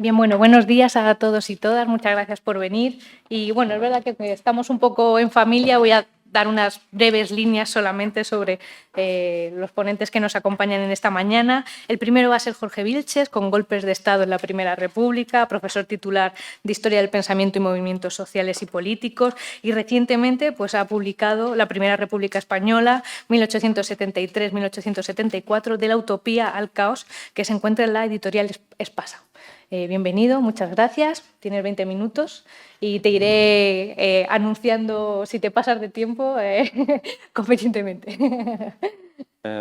Bien, bueno, buenos días a todos y todas. Muchas gracias por venir. Y bueno, es verdad que estamos un poco en familia. Voy a dar unas breves líneas solamente sobre los ponentes que nos acompañan en esta mañana. El primero va a ser Jorge Vilches, con Golpes de Estado en la Primera República, profesor titular de Historia del Pensamiento y Movimientos Sociales y Políticos, y recientemente pues, ha publicado La Primera República Española, 1873-1874, de la utopía al caos, que se encuentra en la editorial Espasa. Bienvenido, muchas gracias. Tienes 20 minutos y te iré anunciando si te pasas de tiempo convenientemente.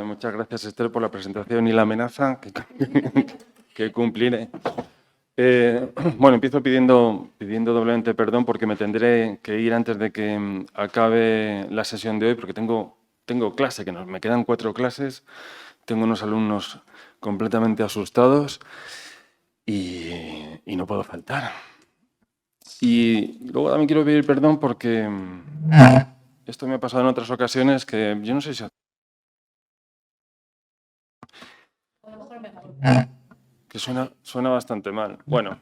Muchas gracias, Esther, por la presentación y la amenaza que cumpliré. Bueno, empiezo pidiendo doblemente perdón porque me tendré que ir antes de que acabe la sesión de hoy, porque tengo clase, que me quedan 4 clases, tengo unos alumnos completamente asustados y no puedo faltar. Y luego también quiero pedir perdón porque esto me ha pasado en otras ocasiones que yo no sé si... que suena bastante mal. Bueno,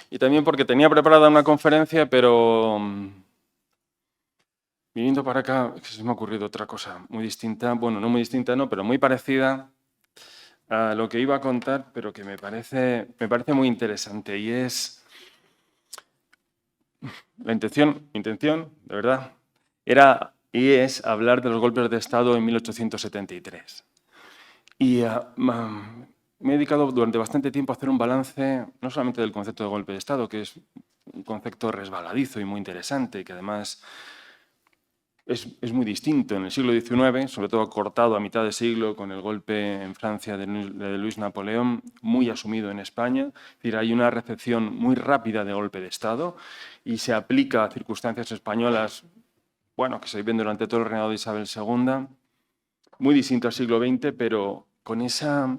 y también porque tenía preparada una conferencia, pero viniendo para acá se me ha ocurrido otra cosa muy distinta, bueno, no muy distinta, no, pero muy parecida a lo que iba a contar, pero que me parece muy interesante, y es la intención, de verdad, era y es hablar de los golpes de Estado en 1873. Y me he dedicado durante bastante tiempo a hacer un balance, no solamente del concepto de golpe de Estado, que es un concepto resbaladizo y muy interesante, que además es muy distinto en el siglo XIX, sobre todo cortado a mitad de siglo con el golpe en Francia de Luis Napoleón, muy asumido en España. Es decir, hay una recepción muy rápida de golpe de Estado y se aplica a circunstancias españolas, bueno, que se viven durante todo el reinado de Isabel II, muy distinto al siglo XX, pero con esa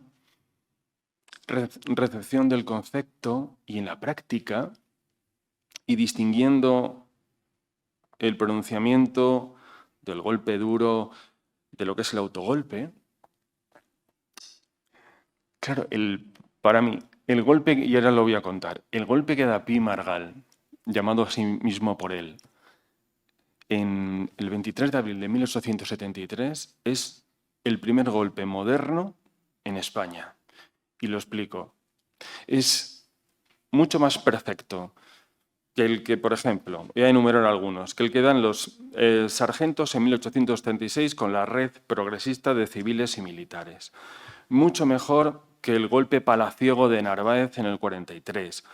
recepción del concepto y en la práctica, y distinguiendo el pronunciamiento del golpe duro de lo que es el autogolpe. Claro, para mí, el golpe, y ahora lo voy a contar, el golpe que da Pi Margall, llamado así mismo por él, en el 23 de abril de 1873, es el primer golpe moderno en España. Y lo explico. Es mucho más perfecto que el que, por ejemplo, voy a enumerar algunos, que el que dan los sargentos en 1836 con la Red Progresista de Civiles y Militares. Mucho mejor que el golpe palaciego de Narváez en el 43.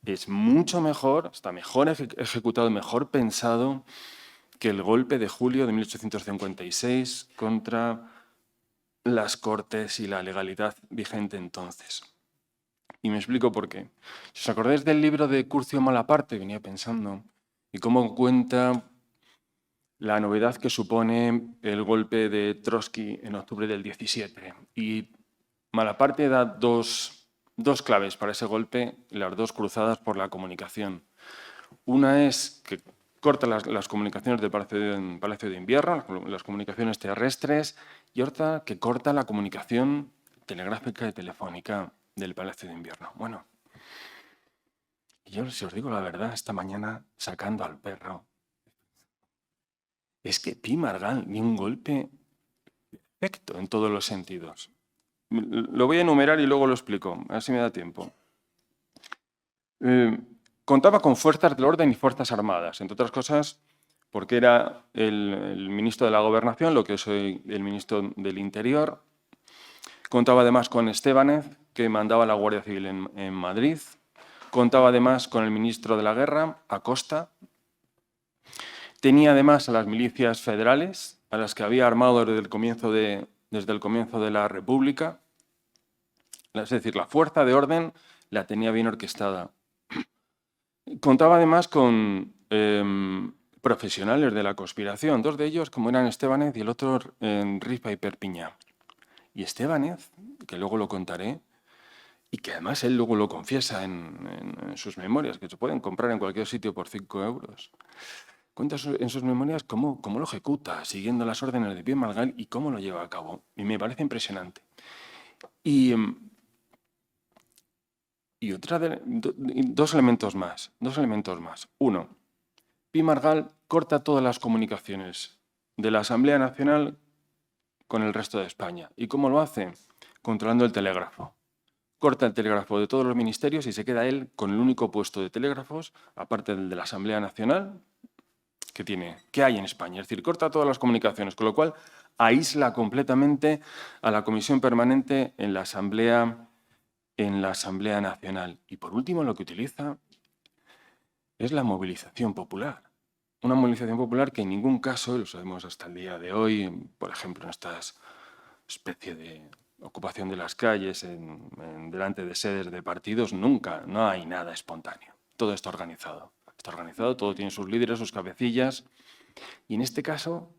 Es mucho mejor, está mejor ejecutado, mejor pensado que el golpe de julio de 1856 contra las Cortes y la legalidad vigente entonces. Y me explico por qué. Si os acordáis del libro de Curcio Malaparte, venía pensando, y cómo cuenta la novedad que supone el golpe de Trotsky en octubre del 17. Y Malaparte da dos claves para ese golpe, las dos cruzadas por la comunicación. Una es que corta las comunicaciones del Palacio de Invierno, las comunicaciones terrestres, y otra que corta la comunicación telegráfica y telefónica del Palacio de Invierno. Bueno, yo, si os digo la verdad, esta mañana sacando al perro, es que Pi Margall ni un golpe perfecto en todos los sentidos. Lo voy a enumerar y luego lo explico, a ver si me da tiempo. Contaba con fuerzas del orden y fuerzas armadas, entre otras cosas porque era el ministro de la Gobernación, lo que soy el ministro del Interior. Contaba además con Estébanez, que mandaba la Guardia Civil en Madrid. Contaba además con el ministro de la Guerra, Acosta. Tenía además a las milicias federales, a las que había armado desde el comienzo de la República. Es decir, la fuerza de orden la tenía bien orquestada. Contaba además con profesionales de la conspiración, dos de ellos, como eran Estébanez y el otro, Ripa y Perpiñá. Y Estébanez, que luego lo contaré, y que además él luego lo confiesa en sus memorias, que se pueden comprar en cualquier sitio por 5 euros. Cuenta en sus memorias cómo lo ejecuta, siguiendo las órdenes de Pi Margall y cómo lo lleva a cabo. Y me parece impresionante. Y Y dos elementos más. Uno, Pi Margall corta todas las comunicaciones de la Asamblea Nacional con el resto de España. ¿Y cómo lo hace? Controlando el telégrafo. Corta el telégrafo de todos los ministerios y se queda él con el único puesto de telégrafos, aparte del de la Asamblea Nacional, que hay en España. Es decir, corta todas las comunicaciones, con lo cual aísla completamente a la Comisión Permanente en la Asamblea Nacional. Y por último, lo que utiliza es la movilización popular. Una movilización popular que en ningún caso, lo sabemos hasta el día de hoy, por ejemplo, en esta especie de ocupación de las calles delante de sedes de partidos, nunca, no hay nada espontáneo. Todo está organizado. Está organizado, todo tiene sus líderes, sus cabecillas. Y en este caso,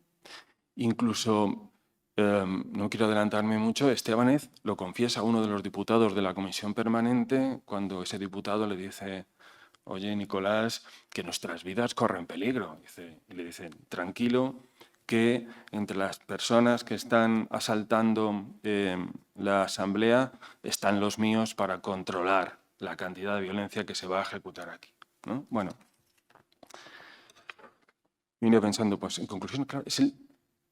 incluso, no quiero adelantarme mucho, Estebanez lo confiesa a uno de los diputados de la Comisión Permanente cuando ese diputado le dice: oye, Nicolás, que nuestras vidas corren peligro. Y le dice: tranquilo, que entre las personas que están asaltando la Asamblea están los míos para controlar la cantidad de violencia que se va a ejecutar aquí, ¿no? Bueno, vine pensando, pues en conclusión, claro, es el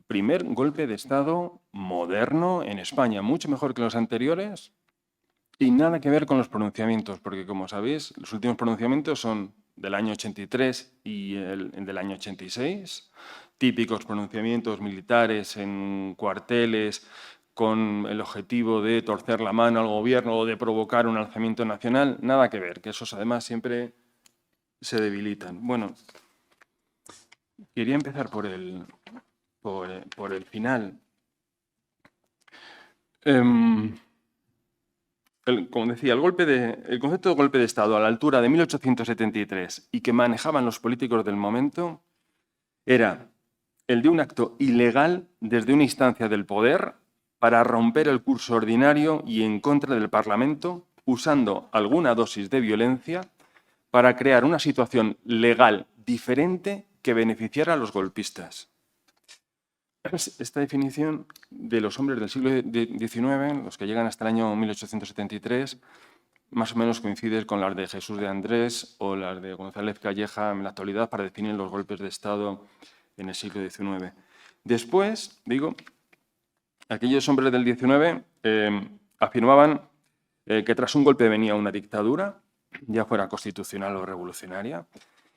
primer golpe de Estado moderno en España, mucho mejor que los anteriores y nada que ver con los pronunciamientos, porque como sabéis, los últimos pronunciamientos son del año 83 y el del año 86, típicos pronunciamientos militares en cuarteles con el objetivo de torcer la mano al gobierno o de provocar un alzamiento nacional, nada que ver, que esos además siempre se debilitan. Bueno, quería empezar por el final. Como decía, el concepto de golpe de Estado a la altura de 1873 y que manejaban los políticos del momento era el de un acto ilegal desde una instancia del poder para romper el curso ordinario y en contra del Parlamento, usando alguna dosis de violencia para crear una situación legal diferente que beneficiara a los golpistas. Esta definición de los hombres del siglo XIX, los que llegan hasta el año 1873, más o menos coincide con las de Jesús de Andrés o las de González Calleja en la actualidad para definir los golpes de Estado en el siglo XIX. Después, digo, aquellos hombres del XIX afirmaban que tras un golpe venía una dictadura, ya fuera constitucional o revolucionaria,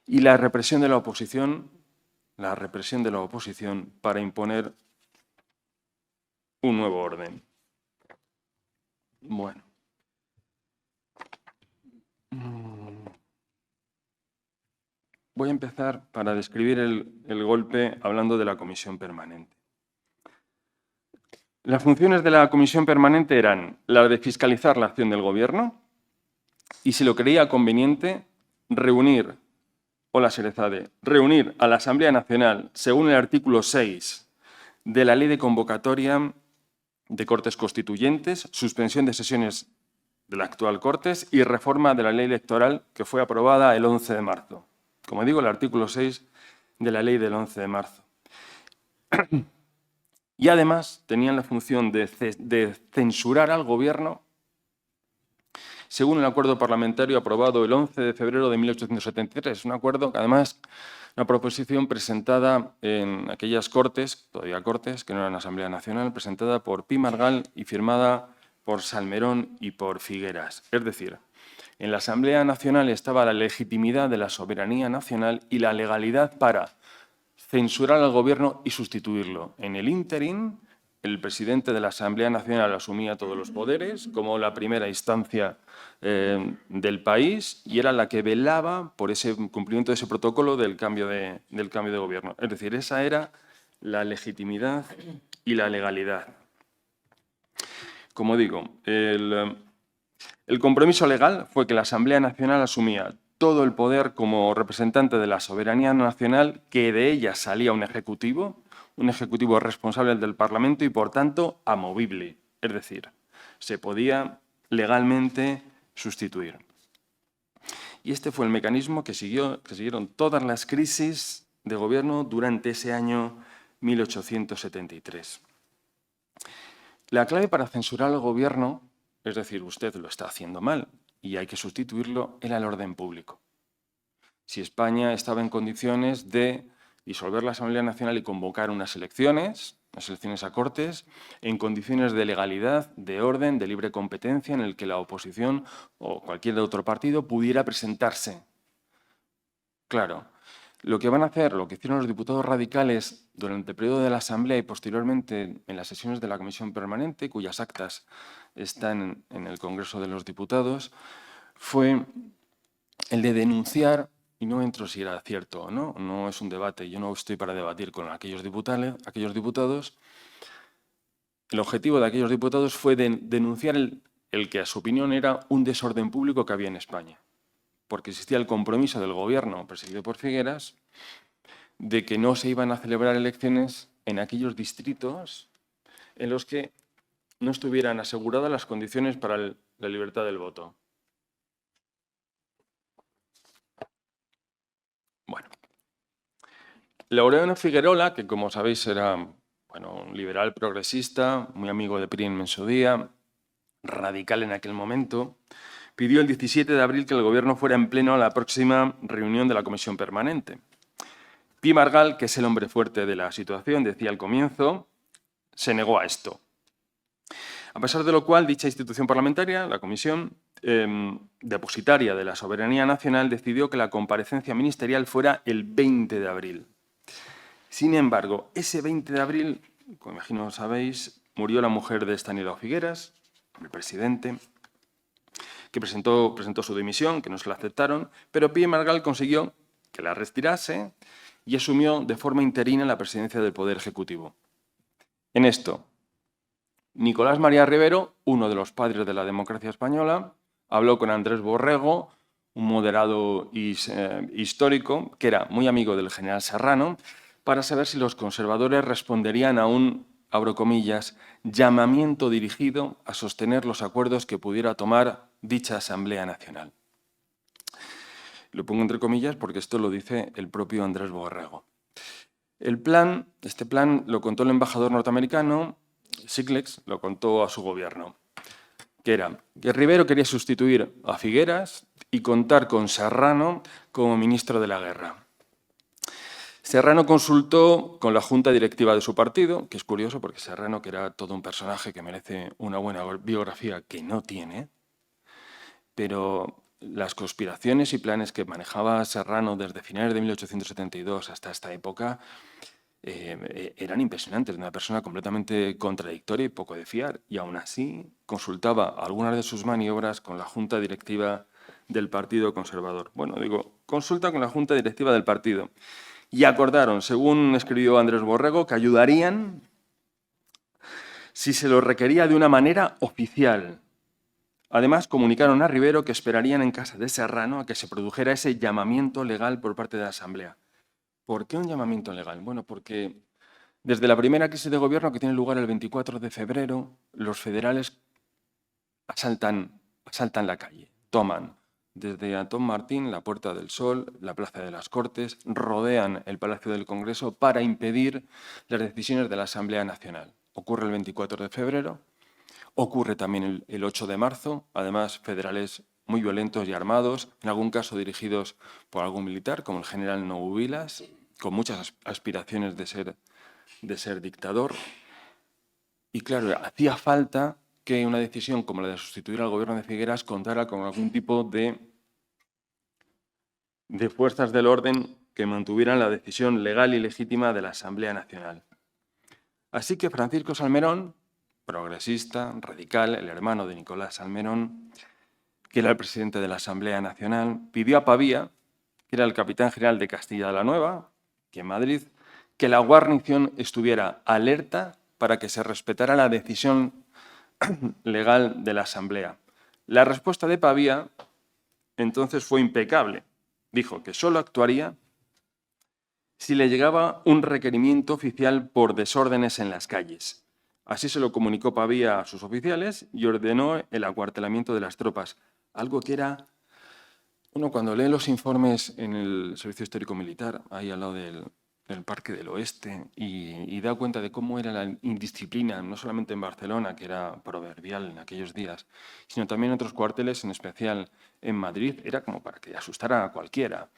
y la represión de la oposición para imponer un nuevo orden. Bueno. Voy a empezar para describir el golpe hablando de la Comisión Permanente. Las funciones de la Comisión Permanente eran las de fiscalizar la acción del Gobierno y, si lo creía conveniente, reunir a la Asamblea Nacional según el artículo 6 de la Ley de Convocatoria de Cortes Constituyentes, suspensión de sesiones de la actual Cortes y reforma de la Ley Electoral que fue aprobada el 11 de marzo. Como digo, el artículo 6 de la Ley del 11 de marzo. Y además tenían la función de censurar al Gobierno según el acuerdo parlamentario aprobado el 11 de febrero de 1873. Un acuerdo que además, una proposición presentada en aquellas Cortes, todavía Cortes, que no eran Asamblea Nacional, presentada por Pi Margall y firmada por Salmerón y por Figueras. Es decir, en la Asamblea Nacional estaba la legitimidad de la soberanía nacional y la legalidad para censurar al Gobierno y sustituirlo. En el ínterin, el presidente de la Asamblea Nacional asumía todos los poderes como la primera instancia del país y era la que velaba por ese cumplimiento de ese protocolo del cambio de Gobierno. Es decir, esa era la legitimidad y la legalidad. Como digo, el compromiso legal fue que la Asamblea Nacional asumía todo el poder como representante de la soberanía nacional, que de ella salía un ejecutivo responsable del Parlamento y, por tanto, amovible. Es decir, se podía legalmente sustituir. Y este fue el mecanismo que siguieron todas las crisis de gobierno durante ese año 1873. La clave para censurar al Gobierno, es decir, usted lo está haciendo mal y hay que sustituirlo, era el orden público. Si España estaba en condiciones de disolver la Asamblea Nacional y convocar unas elecciones a Cortes, en condiciones de legalidad, de orden, de libre competencia, en el que la oposición o cualquier otro partido pudiera presentarse. Claro, lo que van a hacer, lo que hicieron los diputados radicales durante el periodo de la Asamblea y posteriormente en las sesiones de la Comisión Permanente, cuyas actas están en el Congreso de los Diputados, fue el de denunciar, y no entro si era cierto o no, no es un debate, yo no estoy para debatir con aquellos diputados, el objetivo de aquellos diputados fue denunciar el que a su opinión era un desorden público que había en España, porque existía el compromiso del gobierno presidido por Figueras de que no se iban a celebrar elecciones en aquellos distritos en los que no estuvieran aseguradas las condiciones para la libertad del voto. Bueno, Laureano Figuerola, que como sabéis era un liberal progresista, muy amigo de Prim en su día, radical en aquel momento, pidió el 17 de abril que el Gobierno fuera en pleno a la próxima reunión de la Comisión Permanente. Pi Margall, que es el hombre fuerte de la situación, decía al comienzo, se negó a esto. A pesar de lo cual, dicha institución parlamentaria, la Comisión, depositaria de la soberanía nacional, decidió que la comparecencia ministerial fuera el 20 de abril. Sin embargo, ese 20 de abril, como imagino sabéis, murió la mujer de Estanislao Figueras, el presidente, que presentó su dimisión, que no se la aceptaron, pero Pi Margall consiguió que la retirase y asumió de forma interina la presidencia del Poder Ejecutivo. En esto, Nicolás María Rivero, uno de los padres de la democracia española, habló con Andrés Borrego, un moderado histórico, que era muy amigo del general Serrano, para saber si los conservadores responderían a un, abro comillas, llamamiento dirigido a sostener los acuerdos que pudiera tomar dicha Asamblea Nacional. Lo pongo entre comillas porque esto lo dice el propio Andrés Borrego. Este plan lo contó el embajador norteamericano, Siglex, lo contó a su gobierno, que era que Rivero quería sustituir a Figueras y contar con Serrano como ministro de la Guerra. Serrano consultó con la junta directiva de su partido, que es curioso porque Serrano, que era todo un personaje que merece una buena biografía, que no tiene, pero las conspiraciones y planes que manejaba Serrano desde finales de 1872 hasta esta época eran impresionantes, de una persona completamente contradictoria y poco de fiar, y aún así consultaba algunas de sus maniobras con la junta directiva del Partido Conservador. Bueno, digo, consulta con la junta directiva del partido. Y acordaron, según escribió Andrés Borrego, que ayudarían si se lo requería de una manera oficial. Además, comunicaron a Rivero que esperarían en casa de Serrano a que se produjera ese llamamiento legal por parte de la Asamblea. ¿Por qué un llamamiento legal? Bueno, porque desde la primera crisis de gobierno, que tiene lugar el 24 de febrero, los federales asaltan la calle, toman desde Antón Martín, la Puerta del Sol, la Plaza de las Cortes, rodean el Palacio del Congreso para impedir las decisiones de la Asamblea Nacional. Ocurre el 24 de febrero, ocurre también el 8 de marzo, además federales muy violentos y armados, en algún caso dirigidos por algún militar, como el general Nouvilas, con muchas aspiraciones de ser dictador. Y claro, hacía falta que una decisión como la de sustituir al gobierno de Figueras contara con algún tipo de fuerzas del orden que mantuvieran la decisión legal y legítima de la Asamblea Nacional. Así que Francisco Salmerón, progresista, radical, el hermano de Nicolás Salmerón, que era el presidente de la Asamblea Nacional, pidió a Pavía, que era el capitán general de Castilla la Nueva, aquí en Madrid, que la guarnición estuviera alerta para que se respetara la decisión legal de la Asamblea. La respuesta de Pavía entonces fue impecable. Dijo que solo actuaría si le llegaba un requerimiento oficial por desórdenes en las calles. Así se lo comunicó Pavía a sus oficiales y ordenó el acuartelamiento de las tropas, algo que era... Uno cuando lee los informes en el Servicio Histórico Militar, ahí al lado del Parque del Oeste y da cuenta de cómo era la indisciplina, no solamente en Barcelona, que era proverbial en aquellos días, sino también en otros cuarteles, en especial en Madrid, era como para que asustara a cualquiera.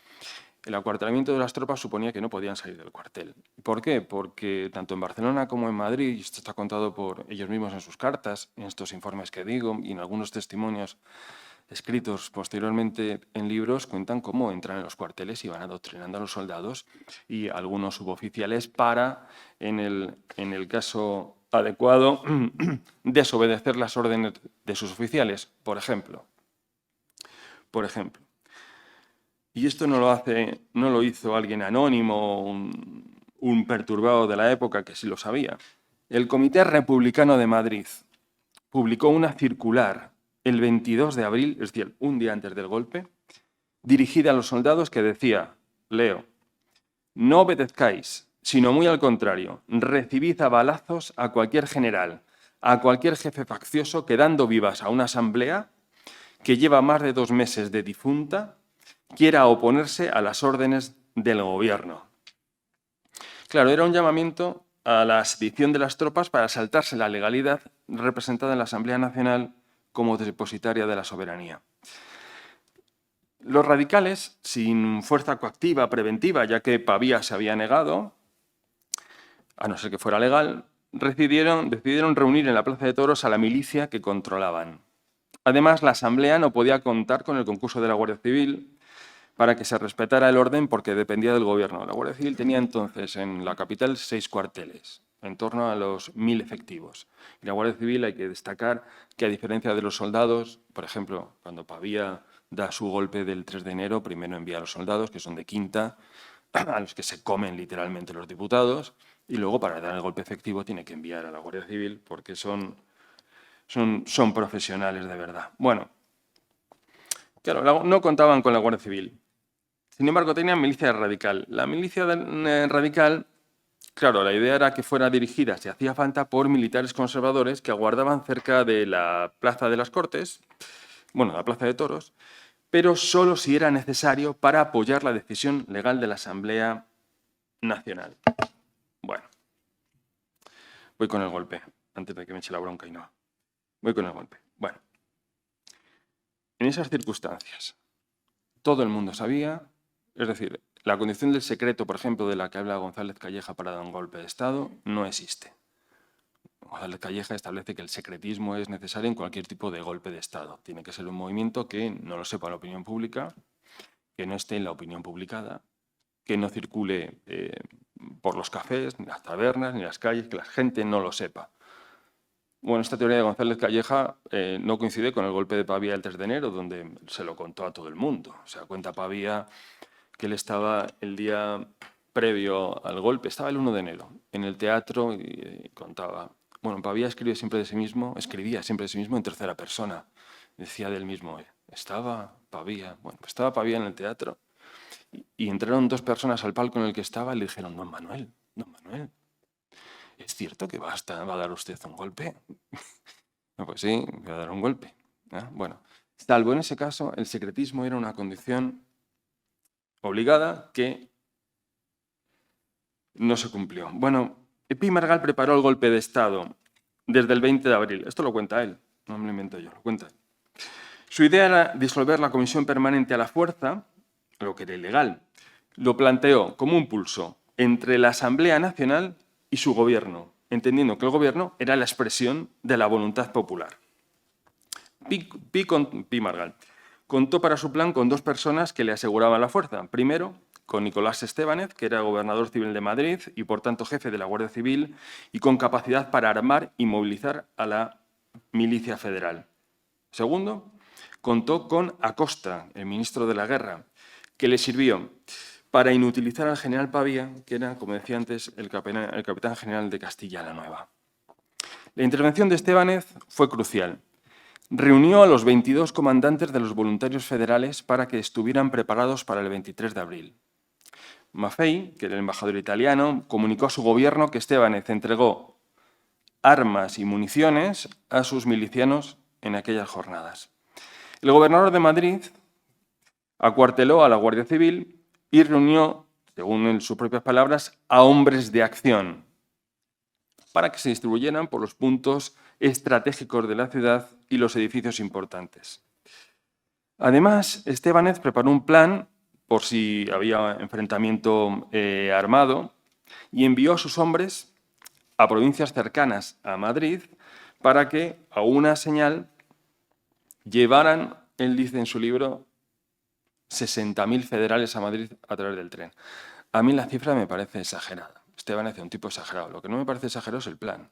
El acuartelamiento de las tropas suponía que no podían salir del cuartel. ¿Por qué? Porque tanto en Barcelona como en Madrid, y esto está contado por ellos mismos en sus cartas, en estos informes que digo y en algunos testimonios escritos posteriormente en libros, cuentan cómo entran en los cuarteles y van adoctrinando a los soldados y algunos suboficiales para, en el caso adecuado, desobedecer las órdenes de sus oficiales, por ejemplo. Y esto no lo hizo alguien anónimo, un perturbado de la época que sí lo sabía. El Comité Republicano de Madrid publicó una circular el 22 de abril, es decir, un día antes del golpe, dirigida a los soldados que decía, leo, no obedezcáis, sino muy al contrario, recibid a balazos a cualquier general, a cualquier jefe faccioso que dando vivas a una asamblea que lleva más de 2 meses de difunta, quiera oponerse a las órdenes del gobierno. Claro, era un llamamiento a la sedición de las tropas para saltarse la legalidad representada en la Asamblea Nacional como depositaria de la soberanía. Los radicales, sin fuerza coactiva preventiva, ya que Pavía se había negado, a no ser que fuera legal, decidieron reunir en la Plaza de Toros a la milicia que controlaban. Además, la Asamblea no podía contar con el concurso de la Guardia Civil para que se respetara el orden porque dependía del gobierno. La Guardia Civil tenía entonces en la capital 6 cuarteles, en torno a los 1000 efectivos. Y la Guardia Civil hay que destacar que, a diferencia de los soldados, por ejemplo, cuando Pavía da su golpe del 3 de enero, primero envía a los soldados, que son de quinta, a los que se comen literalmente los diputados, y luego para dar el golpe efectivo tiene que enviar a la Guardia Civil porque son profesionales de verdad. Bueno, claro, no contaban con la Guardia Civil. Sin embargo, tenían milicia radical. La milicia radical, claro, la idea era que fuera dirigida, si hacía falta, por militares conservadores que aguardaban cerca de la Plaza de las Cortes, bueno, la Plaza de Toros, pero solo si era necesario para apoyar la decisión legal de la Asamblea Nacional. Bueno, voy con el golpe, antes de que me eche la bronca y no. Voy con el golpe. Bueno, en esas circunstancias, todo el mundo sabía, es decir, la condición del secreto, por ejemplo, de la que habla González Calleja para dar un golpe de Estado, no existe. González Calleja establece que el secretismo es necesario en cualquier tipo de golpe de Estado. Tiene que ser un movimiento que no lo sepa la opinión pública, que no esté en la opinión publicada, que no circule por los cafés, ni las tabernas, ni las calles, que la gente no lo sepa. Bueno, esta teoría de González Calleja no coincide con el golpe de Pavía el 3 de enero, donde se lo contó a todo el mundo. O sea, cuenta Pavía que él estaba el día previo al golpe, estaba el 1 de enero, en el teatro y contaba. Bueno, Pavía escribía siempre de sí mismo en tercera persona. Decía del mismo, estaba Pavía. Bueno, pues estaba Pavía en el teatro y entraron 2 personas al palco en el que estaba y le dijeron, don Manuel, ¿es cierto que va a dar usted un golpe? No, pues sí, voy a dar un golpe. Bueno, salvo en ese caso, el secretismo era una condición obligada que no se cumplió. Bueno, Pi Margall preparó el golpe de Estado desde el 20 de abril. Esto lo cuenta él, no me lo invento yo, lo cuenta él. Su idea era disolver la Comisión Permanente a la fuerza, lo que era ilegal. Lo planteó como un pulso entre la Asamblea Nacional y su gobierno, entendiendo que el gobierno era la expresión de la voluntad popular. Pi Margall contó para su plan con 2 personas que le aseguraban la fuerza. Primero, con Nicolás Estébanez, que era gobernador civil de Madrid y por tanto jefe de la Guardia Civil y con capacidad para armar y movilizar a la milicia federal. Segundo, contó con Acosta, el ministro de la Guerra, que le sirvió para inutilizar al general Pavía, que era, como decía antes, el capitán general de Castilla la Nueva. La intervención de Estébanez fue crucial. Reunió a los 22 comandantes de los voluntarios federales para que estuvieran preparados para el 23 de abril. Maffei, que era el embajador italiano, comunicó a su gobierno que Estébanez entregó armas y municiones a sus milicianos en aquellas jornadas. El gobernador de Madrid acuarteló a la Guardia Civil y reunió según sus propias palabras, a hombres de acción, para que se distribuyeran por los puntos estratégicos de la ciudad y los edificios importantes. Además, Estébanez preparó un plan por si había enfrentamiento armado y envió a sus hombres a provincias cercanas a Madrid para que, a una señal, llevaran, él dice en su libro, 60.000 federales a Madrid a través del tren. A mí la cifra me parece exagerada. Estébanez es un tipo exagerado. Lo que no me parece exagerado es el plan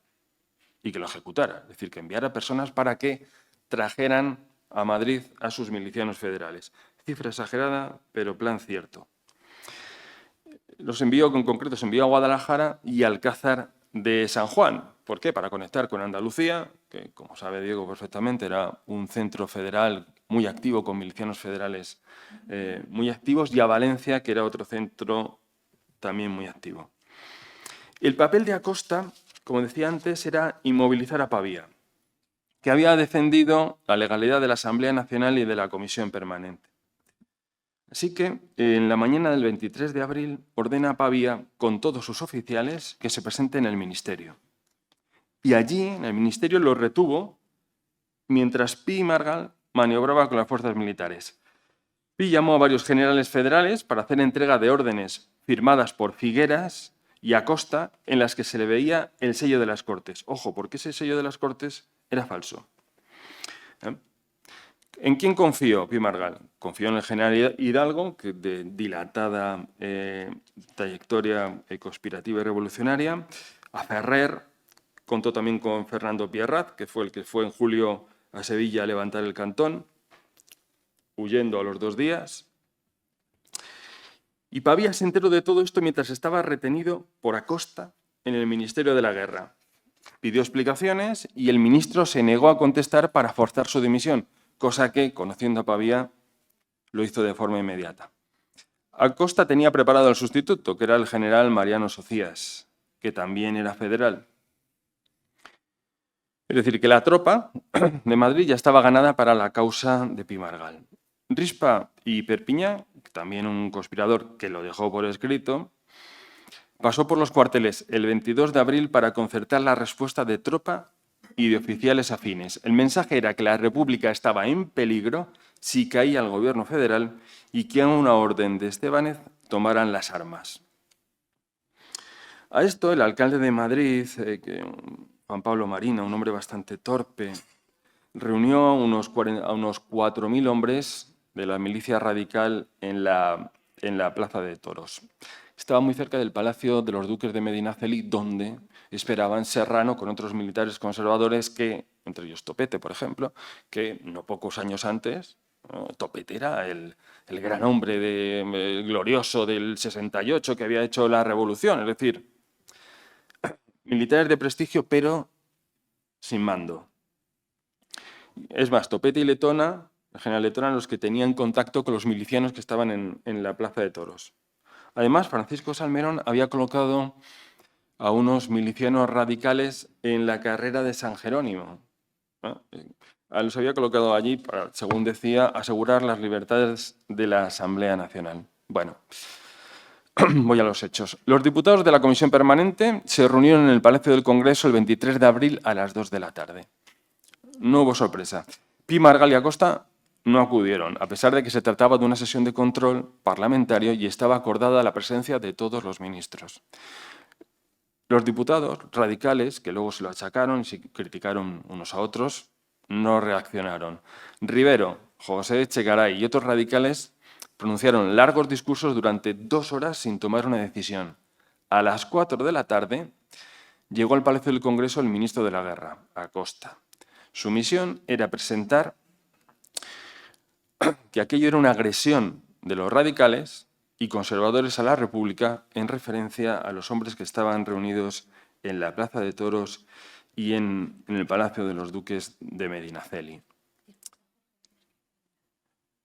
y que lo ejecutara. Es decir, que enviara personas para que trajeran a Madrid a sus milicianos federales. Cifra exagerada, pero plan cierto. Los envió, en concreto, se envió a Guadalajara y Alcázar de San Juan. ¿Por qué? Para conectar con Andalucía, que, como sabe Diego perfectamente, era un centro federal muy activo, con milicianos federales muy activos, y a Valencia, que era otro centro también muy activo. El papel de Acosta, como decía antes, era inmovilizar a Pavía, que había defendido la legalidad de la Asamblea Nacional y de la Comisión Permanente. Así que, en la mañana del 23 de abril, ordena a Pavía, con todos sus oficiales, que se presente en el ministerio. Y allí, en el ministerio, lo retuvo mientras Pi y Margal maniobraba con las fuerzas militares. Pi llamó a varios generales federales para hacer entrega de órdenes firmadas por Figueras y Acosta, en las que se le veía el sello de las Cortes. Ojo, porque ese sello de las Cortes era falso. ¿En quién confió Pi Margal? Confió en el general Hidalgo, que de dilatada trayectoria conspirativa y revolucionaria. A Ferrer, contó también con Fernando Pierrat, que fue el que fue en julio a Sevilla a levantar el cantón, huyendo a los 2 días. Y Pavía se enteró de todo esto mientras estaba retenido por Acosta en el Ministerio de la Guerra. Pidió explicaciones y el ministro se negó a contestar para forzar su dimisión, cosa que, conociendo a Pavía, lo hizo de forma inmediata. Acosta tenía preparado al sustituto, que era el general Mariano Socias, que también era federal. Es decir, que la tropa de Madrid ya estaba ganada para la causa de Pi Margal. Rispa y Perpiñán, también un conspirador que lo dejó por escrito, pasó por los cuarteles el 22 de abril para concertar la respuesta de tropa y de oficiales afines. El mensaje era que la República estaba en peligro si caía el gobierno federal y que a una orden de Estébanez tomaran las armas. A esto el alcalde de Madrid, Juan Pablo Marina, un hombre bastante torpe, reunió a unos 4.000 hombres de la milicia radical en la Plaza de Toros. Estaba muy cerca del Palacio de los Duques de Medinaceli, donde esperaban Serrano con otros militares conservadores que, entre ellos Topete, por ejemplo, que no pocos años antes, Topete era el gran hombre glorioso del 68 que había hecho la revolución, es decir, militares de prestigio, pero sin mando. Es más, Topete y Letona, el general Letona, los que tenían contacto con los milicianos que estaban en la Plaza de Toros. Además, Francisco Salmerón había colocado a unos milicianos radicales en la carrera de San Jerónimo. Los había colocado allí para, según decía, asegurar las libertades de la Asamblea Nacional. Bueno, voy a los hechos. Los diputados de la Comisión Permanente se reunieron en el Palacio del Congreso el 23 de abril a las 2 de la tarde. No hubo sorpresa. Pi, Margal y Acosta no acudieron, a pesar de que se trataba de una sesión de control parlamentario y estaba acordada la presencia de todos los ministros. Los diputados radicales, que luego se lo achacaron y se criticaron unos a otros, no reaccionaron. Rivero, José Echegaray y otros radicales pronunciaron largos discursos durante 2 horas sin tomar una decisión. A las 4 de la tarde llegó al Palacio del Congreso el ministro de la Guerra, Acosta. Su misión era presentar que aquello era una agresión de los radicales y conservadores a la República en referencia a los hombres que estaban reunidos en la Plaza de Toros y en el Palacio de los Duques de Medinaceli.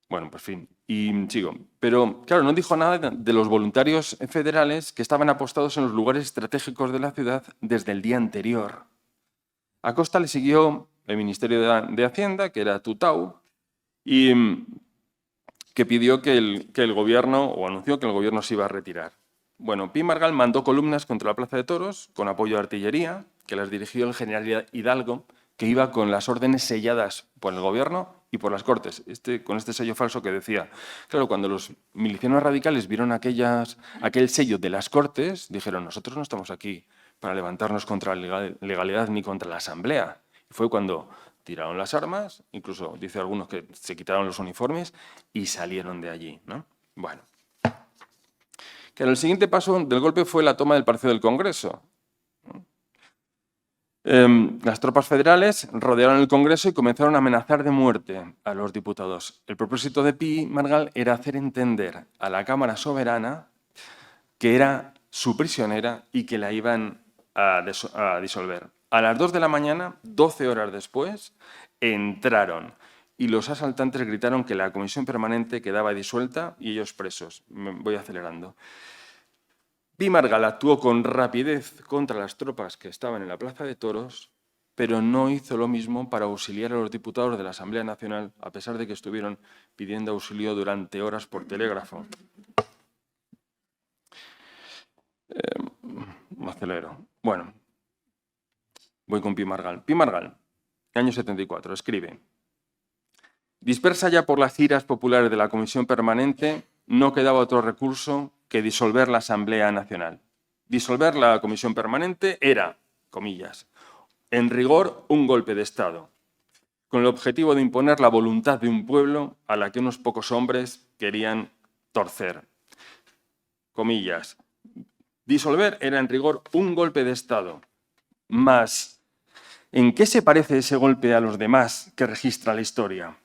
Bueno, por fin. Y sigo. Pero, claro, no dijo nada de los voluntarios federales que estaban apostados en los lugares estratégicos de la ciudad desde el día anterior. Acosta le siguió el Ministerio de Hacienda, que era Tutau, y que pidió que el gobierno, o anunció que el gobierno se iba a retirar. Bueno, Pi Margall mandó columnas contra la Plaza de Toros con apoyo de artillería, que las dirigió el general Hidalgo, que iba con las órdenes selladas por el gobierno y por las Cortes, con este sello falso que decía. Claro, cuando los milicianos radicales vieron aquel sello de las Cortes, dijeron, nosotros no estamos aquí para levantarnos contra la legalidad ni contra la Asamblea. Y fue cuando tiraron las armas, incluso dice algunos que se quitaron los uniformes y salieron de allí, ¿no? Bueno. Claro, el siguiente paso del golpe fue la toma del Palacio del Congreso. Las tropas federales rodearon el Congreso y comenzaron a amenazar de muerte a los diputados. El propósito de Pi Margall era hacer entender a la Cámara Soberana que era su prisionera y que la iban a disolver. A las 2 de la mañana, 12 horas después, entraron y los asaltantes gritaron que la comisión permanente quedaba disuelta y ellos presos. Me voy acelerando. Pi Margall actuó con rapidez contra las tropas que estaban en la Plaza de Toros, pero no hizo lo mismo para auxiliar a los diputados de la Asamblea Nacional, a pesar de que estuvieron pidiendo auxilio durante horas por telégrafo. Me acelero. Bueno, voy con Pi Margall. Pi Margall, año 74, escribe: dispersa ya por las iras populares de la Comisión Permanente, no quedaba otro recurso que disolver la Asamblea Nacional. Disolver la Comisión Permanente era, comillas, en rigor un golpe de Estado, con el objetivo de imponer la voluntad de un pueblo a la que unos pocos hombres querían torcer. Comillas. Disolver era en rigor un golpe de Estado, mas ¿en qué se parece ese golpe a los demás que registra la historia?,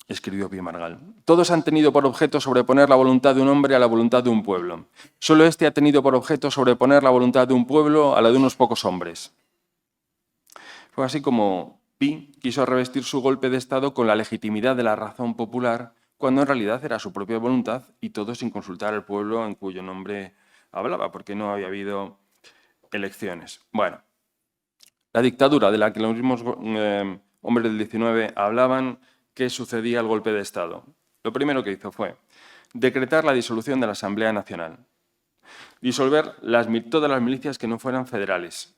escribió Pi Margall. Todos han tenido por objeto sobreponer la voluntad de un hombre a la voluntad de un pueblo. Solo este ha tenido por objeto sobreponer la voluntad de un pueblo a la de unos pocos hombres. Fue así como Pi quiso revestir su golpe de Estado con la legitimidad de la razón popular, cuando en realidad era su propia voluntad y todo sin consultar al pueblo en cuyo nombre hablaba, porque no había habido elecciones. Bueno, la dictadura de la que los mismos hombres del 19 hablaban, ¿qué sucedía al golpe de Estado? Lo primero que hizo fue decretar la disolución de la Asamblea Nacional, disolver todas las milicias que no fueran federales.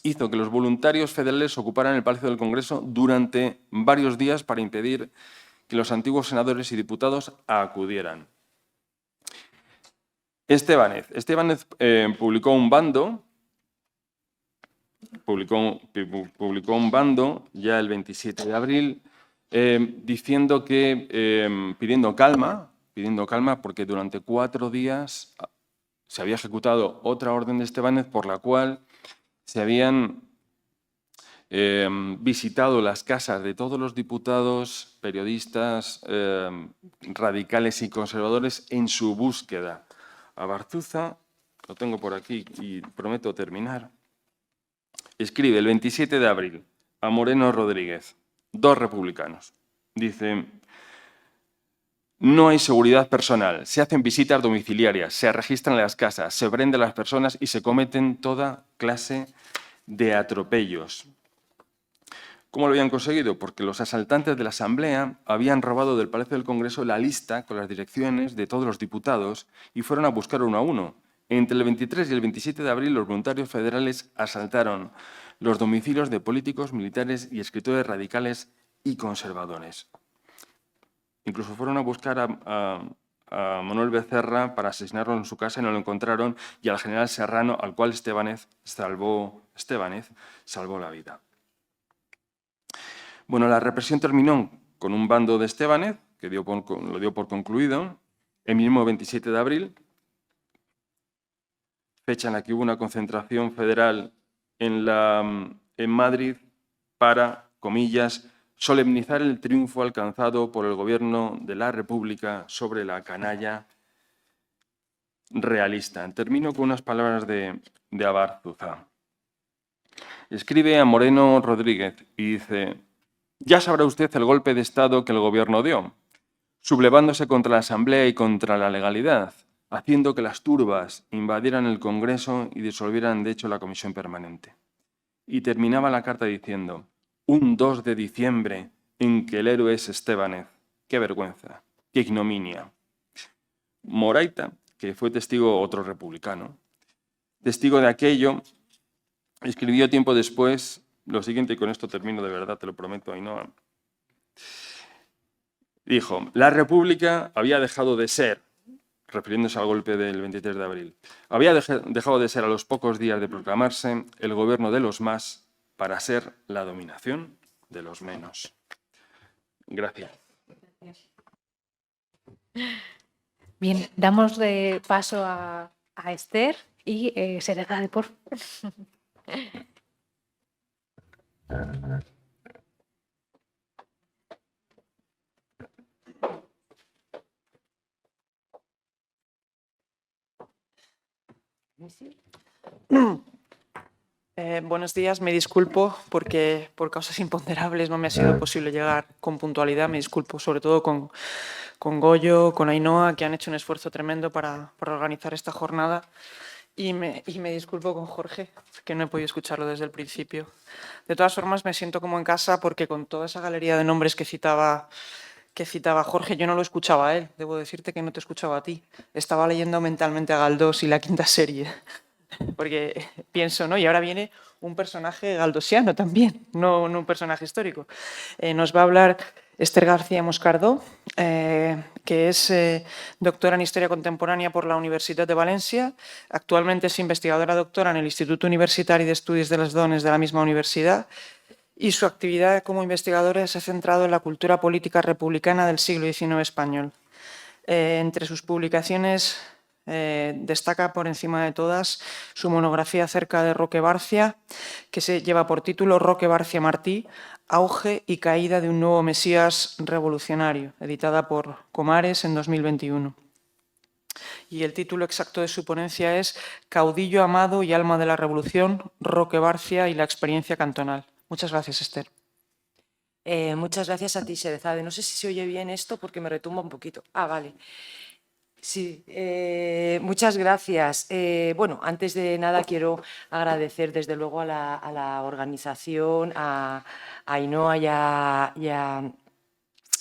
Hizo que los voluntarios federales ocuparan el Palacio del Congreso durante varios días para impedir que los antiguos senadores y diputados acudieran. Estébanez publicó un bando ya el 27 de abril diciendo que, pidiendo calma, porque durante 4 días se había ejecutado otra orden de Estébanez por la cual se habían visitado las casas de todos los diputados, periodistas, radicales y conservadores en su búsqueda. A Barzuza, lo tengo por aquí y prometo terminar, escribe el 27 de abril a Moreno Rodríguez, 2 republicanos. Dice: no hay seguridad personal, se hacen visitas domiciliarias, se registran las casas, se prenden las personas y se cometen toda clase de atropellos. ¿Cómo lo habían conseguido? Porque los asaltantes de la Asamblea habían robado del Palacio del Congreso la lista con las direcciones de todos los diputados y fueron a buscar uno a uno. Entre el 23 y el 27 de abril, los voluntarios federales asaltaron los domicilios de políticos, militares y escritores radicales y conservadores. Incluso fueron a buscar a Manuel Becerra para asesinarlo en su casa y no lo encontraron, y al general Serrano, al cual Estébanez salvó la vida. Bueno, la represión terminó con un bando de Estébanez, que lo dio por concluido, el mismo 27 de abril, fecha en la que hubo una concentración federal en Madrid para, comillas, solemnizar el triunfo alcanzado por el gobierno de la República sobre la canalla realista. Termino con unas palabras de Abarzuza. Escribe a Moreno Rodríguez y dice: ya sabrá usted el golpe de Estado que el gobierno dio, sublevándose contra la Asamblea y contra la legalidad, haciendo que las turbas invadieran el Congreso y disolvieran de hecho la Comisión Permanente. Y terminaba la carta diciendo: un 2 de diciembre en que el héroe es Estébanez. ¡Qué vergüenza! ¡Qué ignominia! Moraita, que fue testigo, otro republicano, testigo de aquello, escribió tiempo después lo siguiente, y con esto termino de verdad, te lo prometo, Ainhoa. Dijo, la República había dejado de ser, refiriéndose al golpe del 23 de abril, había dejado de ser a los pocos días de proclamarse el gobierno de los más para ser la dominación de los menos. Gracias. Bien, damos de paso a Esther y Serezade, por favor. Buenos días, me disculpo porque por causas imponderables no me ha sido posible llegar con puntualidad. Me disculpo sobre todo con Goyo, con Ainhoa, que han hecho un esfuerzo tremendo para organizar esta jornada. Y me disculpo con Jorge, que no he podido escucharlo desde el principio. De todas formas, me siento como en casa porque con toda esa galería de nombres que citaba Jorge, yo no lo escuchaba a él. Debo decirte que no te escuchaba a ti. Estaba leyendo mentalmente a Galdós y la quinta serie. Porque pienso, ¿no? Y ahora viene un personaje galdosiano también, no un personaje histórico. Nos va a hablar Esther García Moscardó, que es doctora en Historia Contemporánea por la Universitat de Valencia. Actualmente es investigadora doctora en el Instituto Universitari d'Estudis de les Dones de la misma universidad. Y su actividad como investigadora se ha centrado en la cultura política republicana del siglo XIX español. Entre sus publicaciones destaca por encima de todas su monografía acerca de Roque Barcia, que se lleva por título Roque Barcia Martí, auge y caída de un nuevo Mesías revolucionario, editada por Comares en 2021. Y el título exacto de su ponencia es Caudillo amado y alma de la revolución, Roque Barcia y la experiencia cantonal. Muchas gracias, Esther. Muchas gracias a ti, Serezade. No sé si se oye bien esto porque me retumba un poquito. Ah, vale. Sí, muchas gracias. Bueno, antes de nada quiero agradecer desde luego a la organización, a Ainhoa y a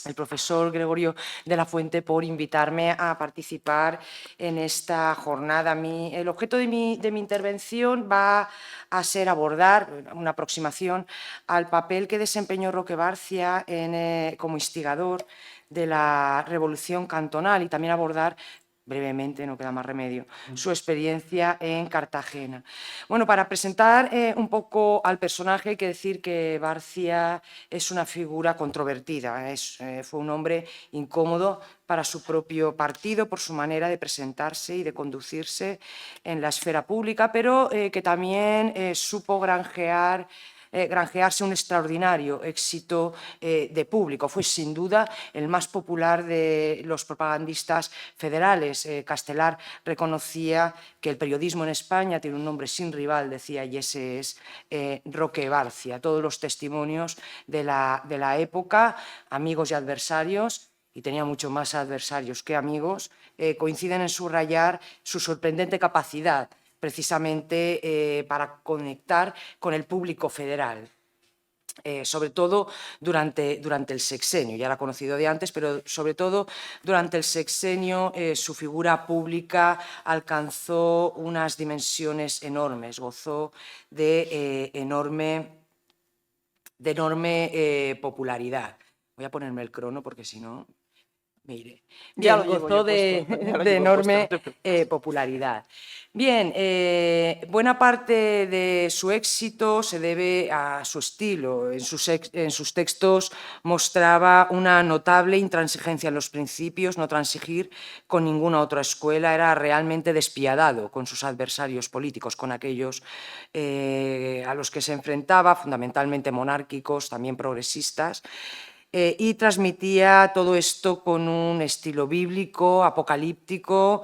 el profesor Gregorio de la Fuente por invitarme a participar en esta jornada. El objeto de mi intervención va a ser abordar una aproximación al papel que desempeñó Roque Barcia como instigador de la Revolución Cantonal y también abordar brevemente, no queda más remedio, su experiencia en Cartagena. Bueno, para presentar un poco al personaje hay que decir que Barcia es una figura controvertida, fue un hombre incómodo para su propio partido por su manera de presentarse y de conducirse en la esfera pública, pero que también supo granjearse un extraordinario éxito de público. Fue sin duda el más popular de los propagandistas federales. Castelar reconocía que el periodismo en España tiene un nombre sin rival, decía, y ese es Roque Barcia. Todos los testimonios de la época, amigos y adversarios, y tenía mucho más adversarios que amigos, coinciden en subrayar su sorprendente capacidad precisamente para conectar con el público federal. Sobre todo durante el sexenio, ya era conocido de antes, pero sobre todo durante el sexenio su figura pública alcanzó unas dimensiones enormes, gozó de enorme popularidad. Voy a ponerme el crono porque si no... Mire, ya gozó de enorme popularidad. Bien, buena parte de su éxito se debe a su estilo. En sus textos mostraba una notable intransigencia en los principios, no transigir con ninguna otra escuela, era realmente despiadado con sus adversarios políticos, con aquellos a los que se enfrentaba, fundamentalmente monárquicos, también progresistas. Y transmitía todo esto con un estilo bíblico, apocalíptico,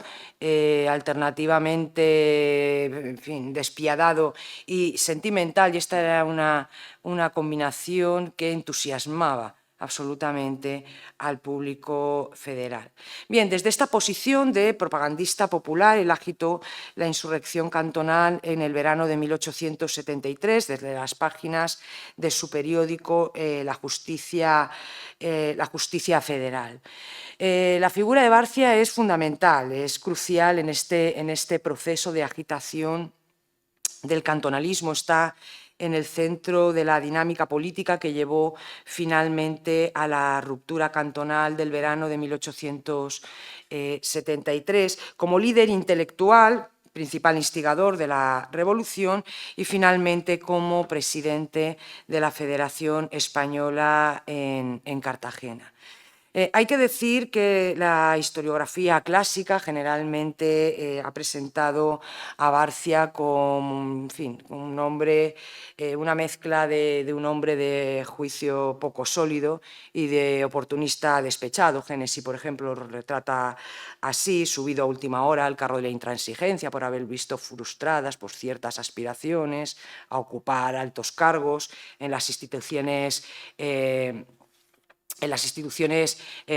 alternativamente, en fin, despiadado y sentimental, y esta era una combinación que entusiasmaba absolutamente al público federal. Bien, desde esta posición de propagandista popular, él agitó la insurrección cantonal en el verano de 1873, desde las páginas de su periódico La Justicia Federal. La figura de Barcia es fundamental, es crucial en este proceso de agitación del cantonalismo, está en el centro de la dinámica política que llevó finalmente a la ruptura cantonal del verano de 1873, como líder intelectual, principal instigador de la revolución y finalmente como presidente de la Federación Española en Cartagena. Hay que decir que la historiografía clásica generalmente ha presentado a Barcia como, en fin, un hombre, una mezcla de un hombre de juicio poco sólido y de oportunista despechado. Génesi, por ejemplo, lo retrata así, subido a última hora al carro de la intransigencia por haber visto frustradas por ciertas aspiraciones a ocupar altos cargos en las instituciones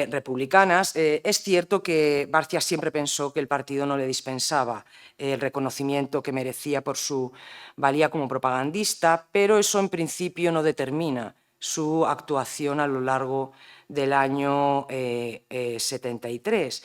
republicanas. Es cierto que Barcia siempre pensó que el partido no le dispensaba el reconocimiento que merecía por su valía como propagandista, pero eso en principio no determina su actuación a lo largo del año 73.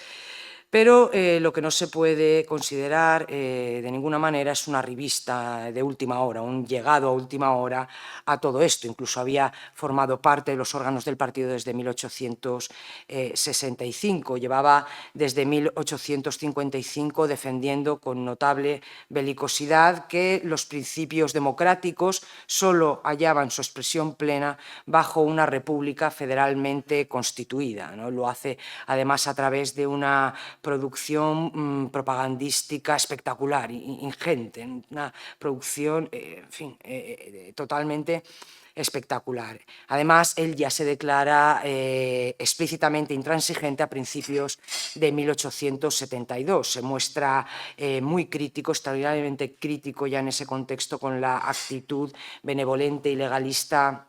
Pero lo que no se puede considerar de ninguna manera es una revista de última hora, un llegado a última hora a todo esto. Incluso había formado parte de los órganos del partido desde 1865. Llevaba desde 1855 defendiendo con notable belicosidad que los principios democráticos solo hallaban su expresión plena bajo una república federalmente constituida, ¿no? Lo hace además a través de una producción propagandística espectacular, ingente, una producción, en fin, totalmente espectacular. Además, él ya se declara explícitamente intransigente a principios de 1872. Se muestra muy crítico, extraordinariamente crítico ya en ese contexto con la actitud benevolente y legalista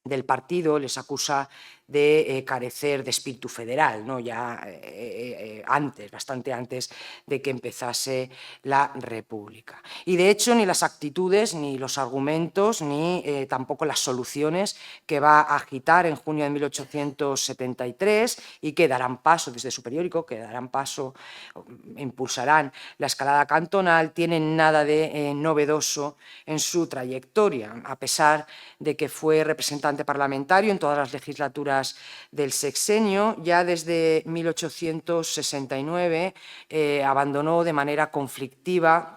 del partido. Les acusa de carecer de espíritu federal, ¿no? Ya antes, bastante antes de que empezase la República. Y de hecho ni las actitudes, ni los argumentos, ni tampoco las soluciones que va a agitar en junio de 1873 y que darán paso, desde su periódico, que darán paso, impulsarán la escalada cantonal, tienen nada de novedoso en su trayectoria, a pesar de que fue representante parlamentario en todas las legislaturas del sexenio. Ya desde 1869 abandonó de manera conflictiva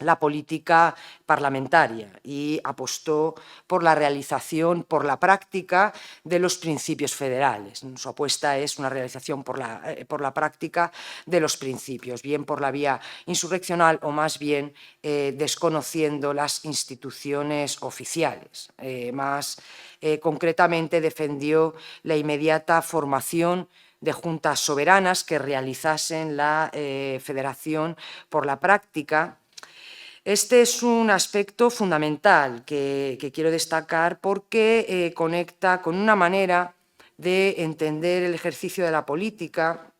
la política parlamentaria y apostó por la realización, por la práctica de los principios federales. Su apuesta es una realización por la práctica de los principios, bien por la vía insurreccional o más bien desconociendo las instituciones oficiales. Más concretamente defendió la inmediata formación de juntas soberanas que realizasen la federación por la práctica. Este es un aspecto fundamental que quiero destacar porque conecta con una manera de entender el ejercicio de la política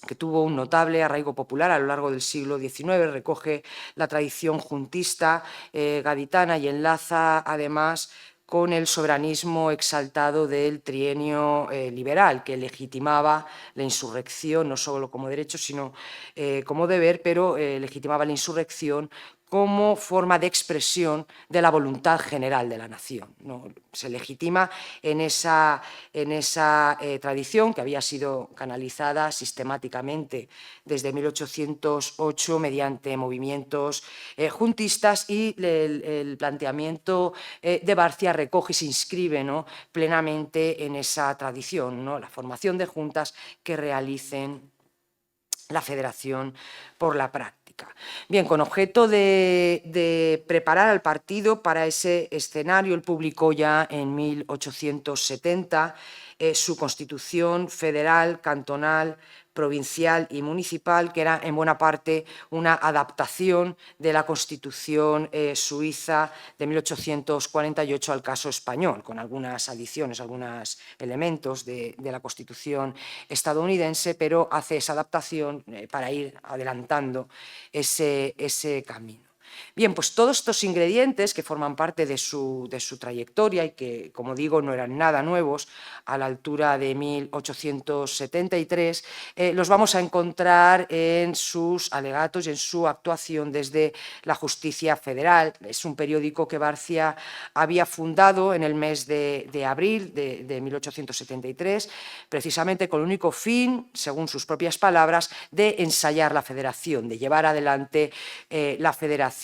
que tuvo un notable arraigo popular a lo largo del siglo XIX, recoge la tradición juntista gaditana y enlaza además con el soberanismo exaltado del trienio liberal, que legitimaba la insurrección no solo como derecho, sino como deber, pero legitimaba la insurrección como forma de expresión de la voluntad general de la nación, ¿no? Se legitima en esa tradición que había sido canalizada sistemáticamente desde 1808 mediante movimientos juntistas, y el planteamiento de Barcia recoge y se inscribe, ¿no?, plenamente en esa tradición, ¿no?, la formación de juntas que realicen la federación por la práctica. Bien, con objeto de preparar al partido para ese escenario, él publicó ya en 1870 su constitución federal, cantonal, provincial y municipal, que era en buena parte una adaptación de la Constitución suiza de 1848 al caso español, con algunas adiciones, algunos elementos de la Constitución estadounidense, pero hace esa adaptación para ir adelantando ese camino. Bien, pues todos estos ingredientes que forman parte de su trayectoria y que, como digo, no eran nada nuevos a la altura de 1873, los vamos a encontrar en sus alegatos y en su actuación desde la Justicia Federal. Es un periódico que Barcia había fundado en el mes de abril de 1873, precisamente con el único fin, según sus propias palabras, de ensayar la federación, de llevar adelante la federación.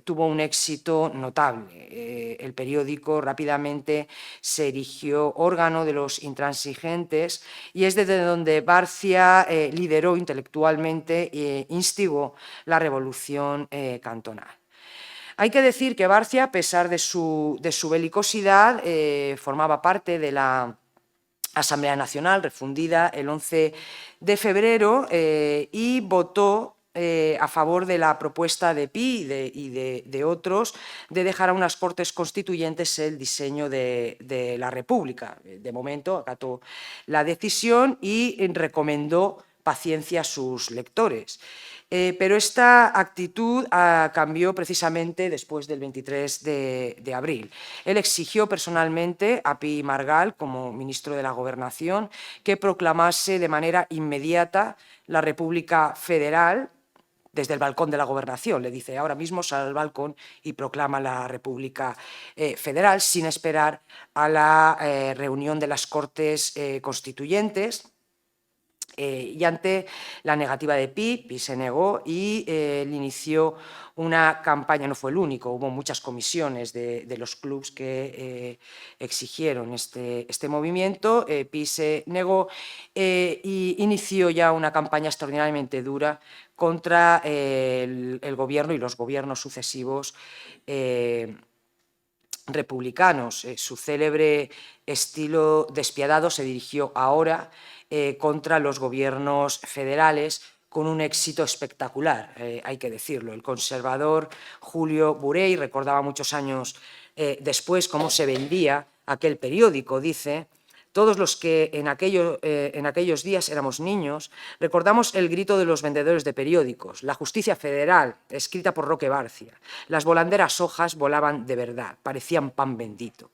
Tuvo un éxito notable. El periódico rápidamente se erigió órgano de los intransigentes y es desde donde Barcia lideró intelectualmente e instigó la revolución cantonal. Hay que decir que Barcia, a pesar de su belicosidad, formaba parte de la Asamblea Nacional, refundida el 11 de febrero, y votó a favor de la propuesta de Pi y de otros de dejar a unas Cortes Constituyentes el diseño de la República. De momento acató la decisión y recomendó paciencia a sus lectores. Pero esta actitud cambió precisamente después del 23 de abril. Él exigió personalmente a Pi Margall, como ministro de la Gobernación, que proclamase de manera inmediata la República Federal. Desde el balcón de la Gobernación, le dice, ahora mismo sale al balcón y proclama la República Federal, sin esperar a la reunión de las Cortes Constituyentes. Y ante la negativa de Pi se negó y él inició una campaña, no fue el único, hubo muchas comisiones de los clubs que exigieron este movimiento. Pi se negó y inició ya una campaña extraordinariamente dura contra el gobierno y los gobiernos sucesivos republicanos. Su célebre estilo despiadado se dirigió ahora contra los gobiernos federales con un éxito espectacular, hay que decirlo. El conservador Julio Burey recordaba muchos años después cómo se vendía aquel periódico, dice. Todos los que en aquellos días éramos niños recordamos el grito de los vendedores de periódicos, la justicia federal, escrita por Roque Barcia. Las volanderas hojas volaban de verdad, parecían pan bendito.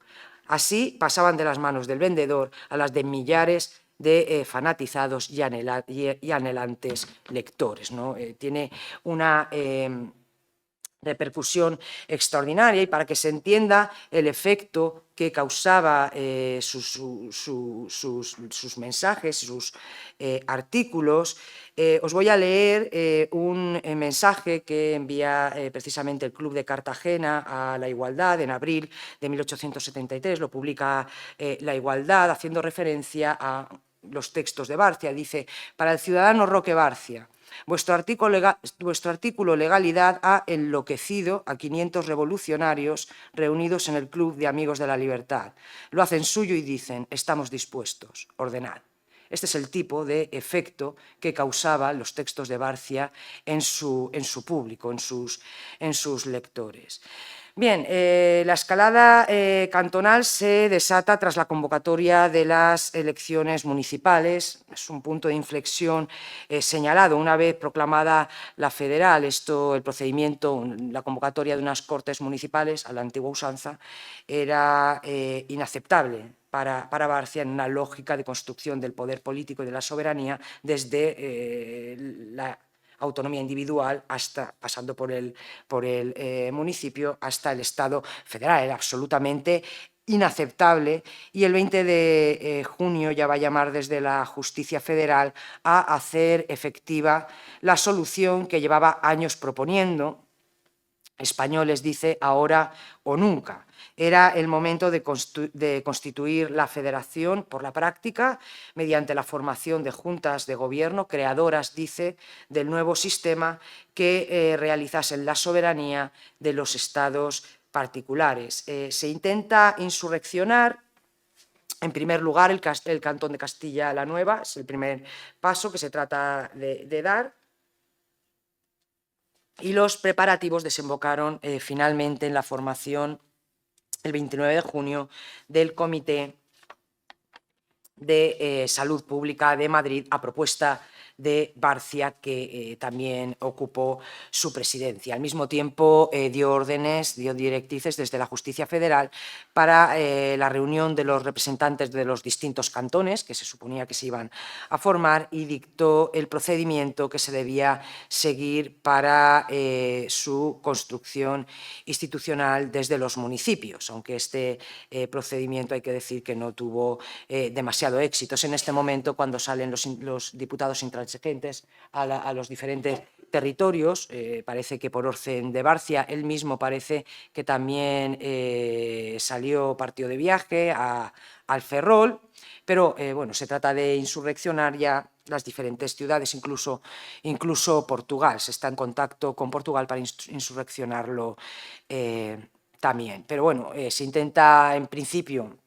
Así pasaban de las manos del vendedor a las de millares de fanatizados y anhelantes lectores, ¿no? Tiene una repercusión extraordinaria, y para que se entienda el efecto que causaba sus mensajes, sus artículos, os voy a leer un mensaje que envía precisamente el Club de Cartagena a La Igualdad en abril de 1873, lo publica La Igualdad haciendo referencia a los textos de Barcia. Dice: para el ciudadano Roque Barcia, vuestro artículo Legalidad ha enloquecido a 500 revolucionarios reunidos en el Club de Amigos de la Libertad. Lo hacen suyo y dicen: estamos dispuestos, ordenad. Este es el tipo de efecto que causaban los textos de Barcia en su público, en sus lectores. Bien, la escalada cantonal se desata tras la convocatoria de las elecciones municipales. Es un punto de inflexión señalado. Una vez proclamada la federal, el procedimiento, la convocatoria de unas Cortes municipales a la antigua usanza, era inaceptable para Barcia en una lógica de construcción del poder político y de la soberanía desde la autonomía individual pasando por el municipio hasta el Estado federal. Era absolutamente inaceptable, y el 20 de junio ya va a llamar desde la Justicia Federal a hacer efectiva la solución que llevaba años proponiendo. Españoles, dice, ahora o nunca. Era el momento de constituir la federación por la práctica mediante la formación de juntas de gobierno creadoras, dice, del nuevo sistema que realizasen la soberanía de los estados particulares. Se intenta insurreccionar En primer lugar, el Cantón de Castilla la Nueva es el primer paso que se trata de dar. Y los preparativos desembocaron finalmente en la formación, el 29 de junio, del Comité de Salud Pública de Madrid, a propuesta de Barcia, que también ocupó su presidencia. Al mismo tiempo dio directrices desde la Justicia Federal para la reunión de los representantes de los distintos cantones, que se suponía que se iban a formar, y dictó el procedimiento que se debía seguir para su construcción institucional desde los municipios, aunque este procedimiento hay que decir que no tuvo demasiado éxito. Es en este momento cuando salen los diputados intransigentes a los diferentes territorios. Parece que por orden de Barcia, él mismo parece que también partió de viaje al Ferrol, pero bueno, se trata de insurreccionar ya las diferentes ciudades, incluso Portugal. Se está en contacto con Portugal para insurreccionarlo también. Pero bueno, se intenta en principio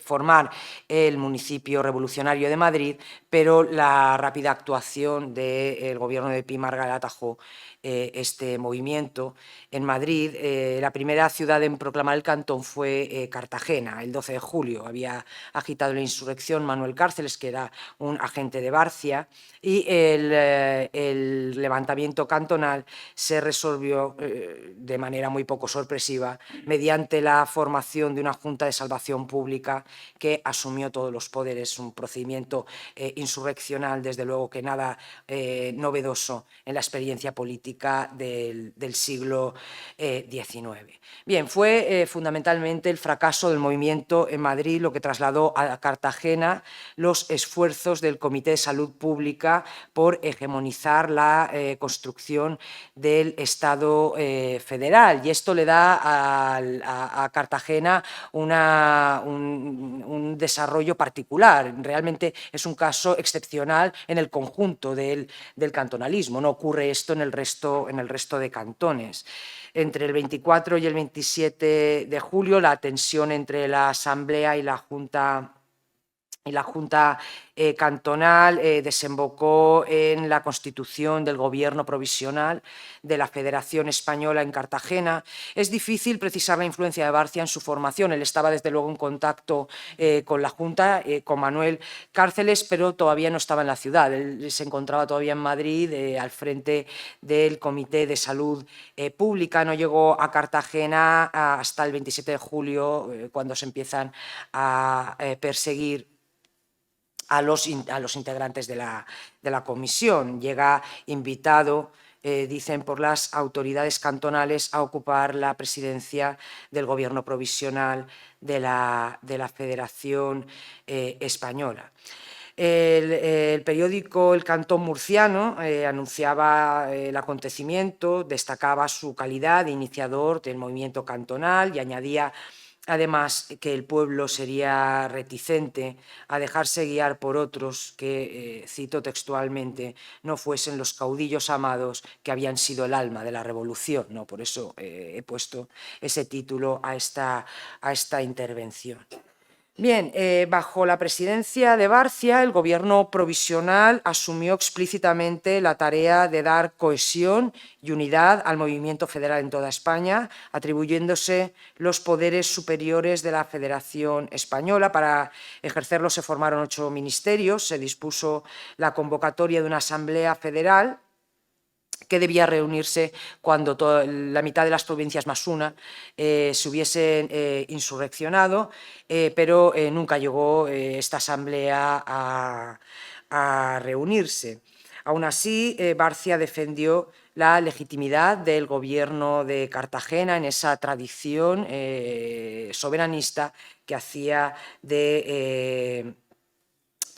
formar el municipio revolucionario de Madrid, pero la rápida actuación del gobierno de Pi Margall atajó este movimiento. En Madrid, la primera ciudad en proclamar el cantón fue Cartagena, el 12 de julio. Había agitado la insurrección Manuel Cárceles, que era un agente de Barcia, y el levantamiento cantonal se resolvió de manera muy poco sorpresiva mediante la formación de una Junta de Salvación Pública que asumió todos los poderes, un procedimiento insurreccional, desde luego que nada novedoso en la experiencia política del siglo XIX. Bien, fue fundamentalmente el fracaso del movimiento en Madrid lo que trasladó a Cartagena los esfuerzos del Comité de Salud Pública por hegemonizar la construcción del Estado federal, y esto le da a Cartagena un desarrollo particular. Realmente es un caso excepcional en el conjunto del cantonalismo. No ocurre esto en el resto de cantones. Entre el 24 y el 27 de julio, la tensión entre la Asamblea y la Junta cantonal desembocó en la constitución del gobierno provisional de la Federación Española en Cartagena. Es difícil precisar la influencia de Barcia en su formación. Él estaba desde luego en contacto con la Junta, con Manuel Cárceles, pero todavía no estaba en la ciudad. Él se encontraba todavía en Madrid al frente del Comité de Salud Pública. No llegó a Cartagena hasta el 27 de julio, cuando se empiezan a perseguir a los integrantes de la comisión. Llega invitado, dicen, por las autoridades cantonales a ocupar la presidencia del gobierno provisional de la Federación Española. El periódico El Cantón Murciano anunciaba el acontecimiento, destacaba su calidad de iniciador del movimiento cantonal y añadía además que el pueblo sería reticente a dejarse guiar por otros que, cito textualmente, no fuesen los caudillos amados que habían sido el alma de la revolución. ¿No? Por eso he puesto ese título a esta intervención. Bien, bajo la presidencia de Barcia, el gobierno provisional asumió explícitamente la tarea de dar cohesión y unidad al movimiento federal en toda España, atribuyéndose los poderes superiores de la Federación Española. Para ejercerlo se formaron 8 ministerios, se dispuso la convocatoria de una asamblea federal que debía reunirse cuando la mitad de las provincias más una se hubiesen insurreccionado, pero nunca llegó esta asamblea a reunirse. Aún así, Barcia defendió la legitimidad del gobierno de Cartagena en esa tradición soberanista que hacía de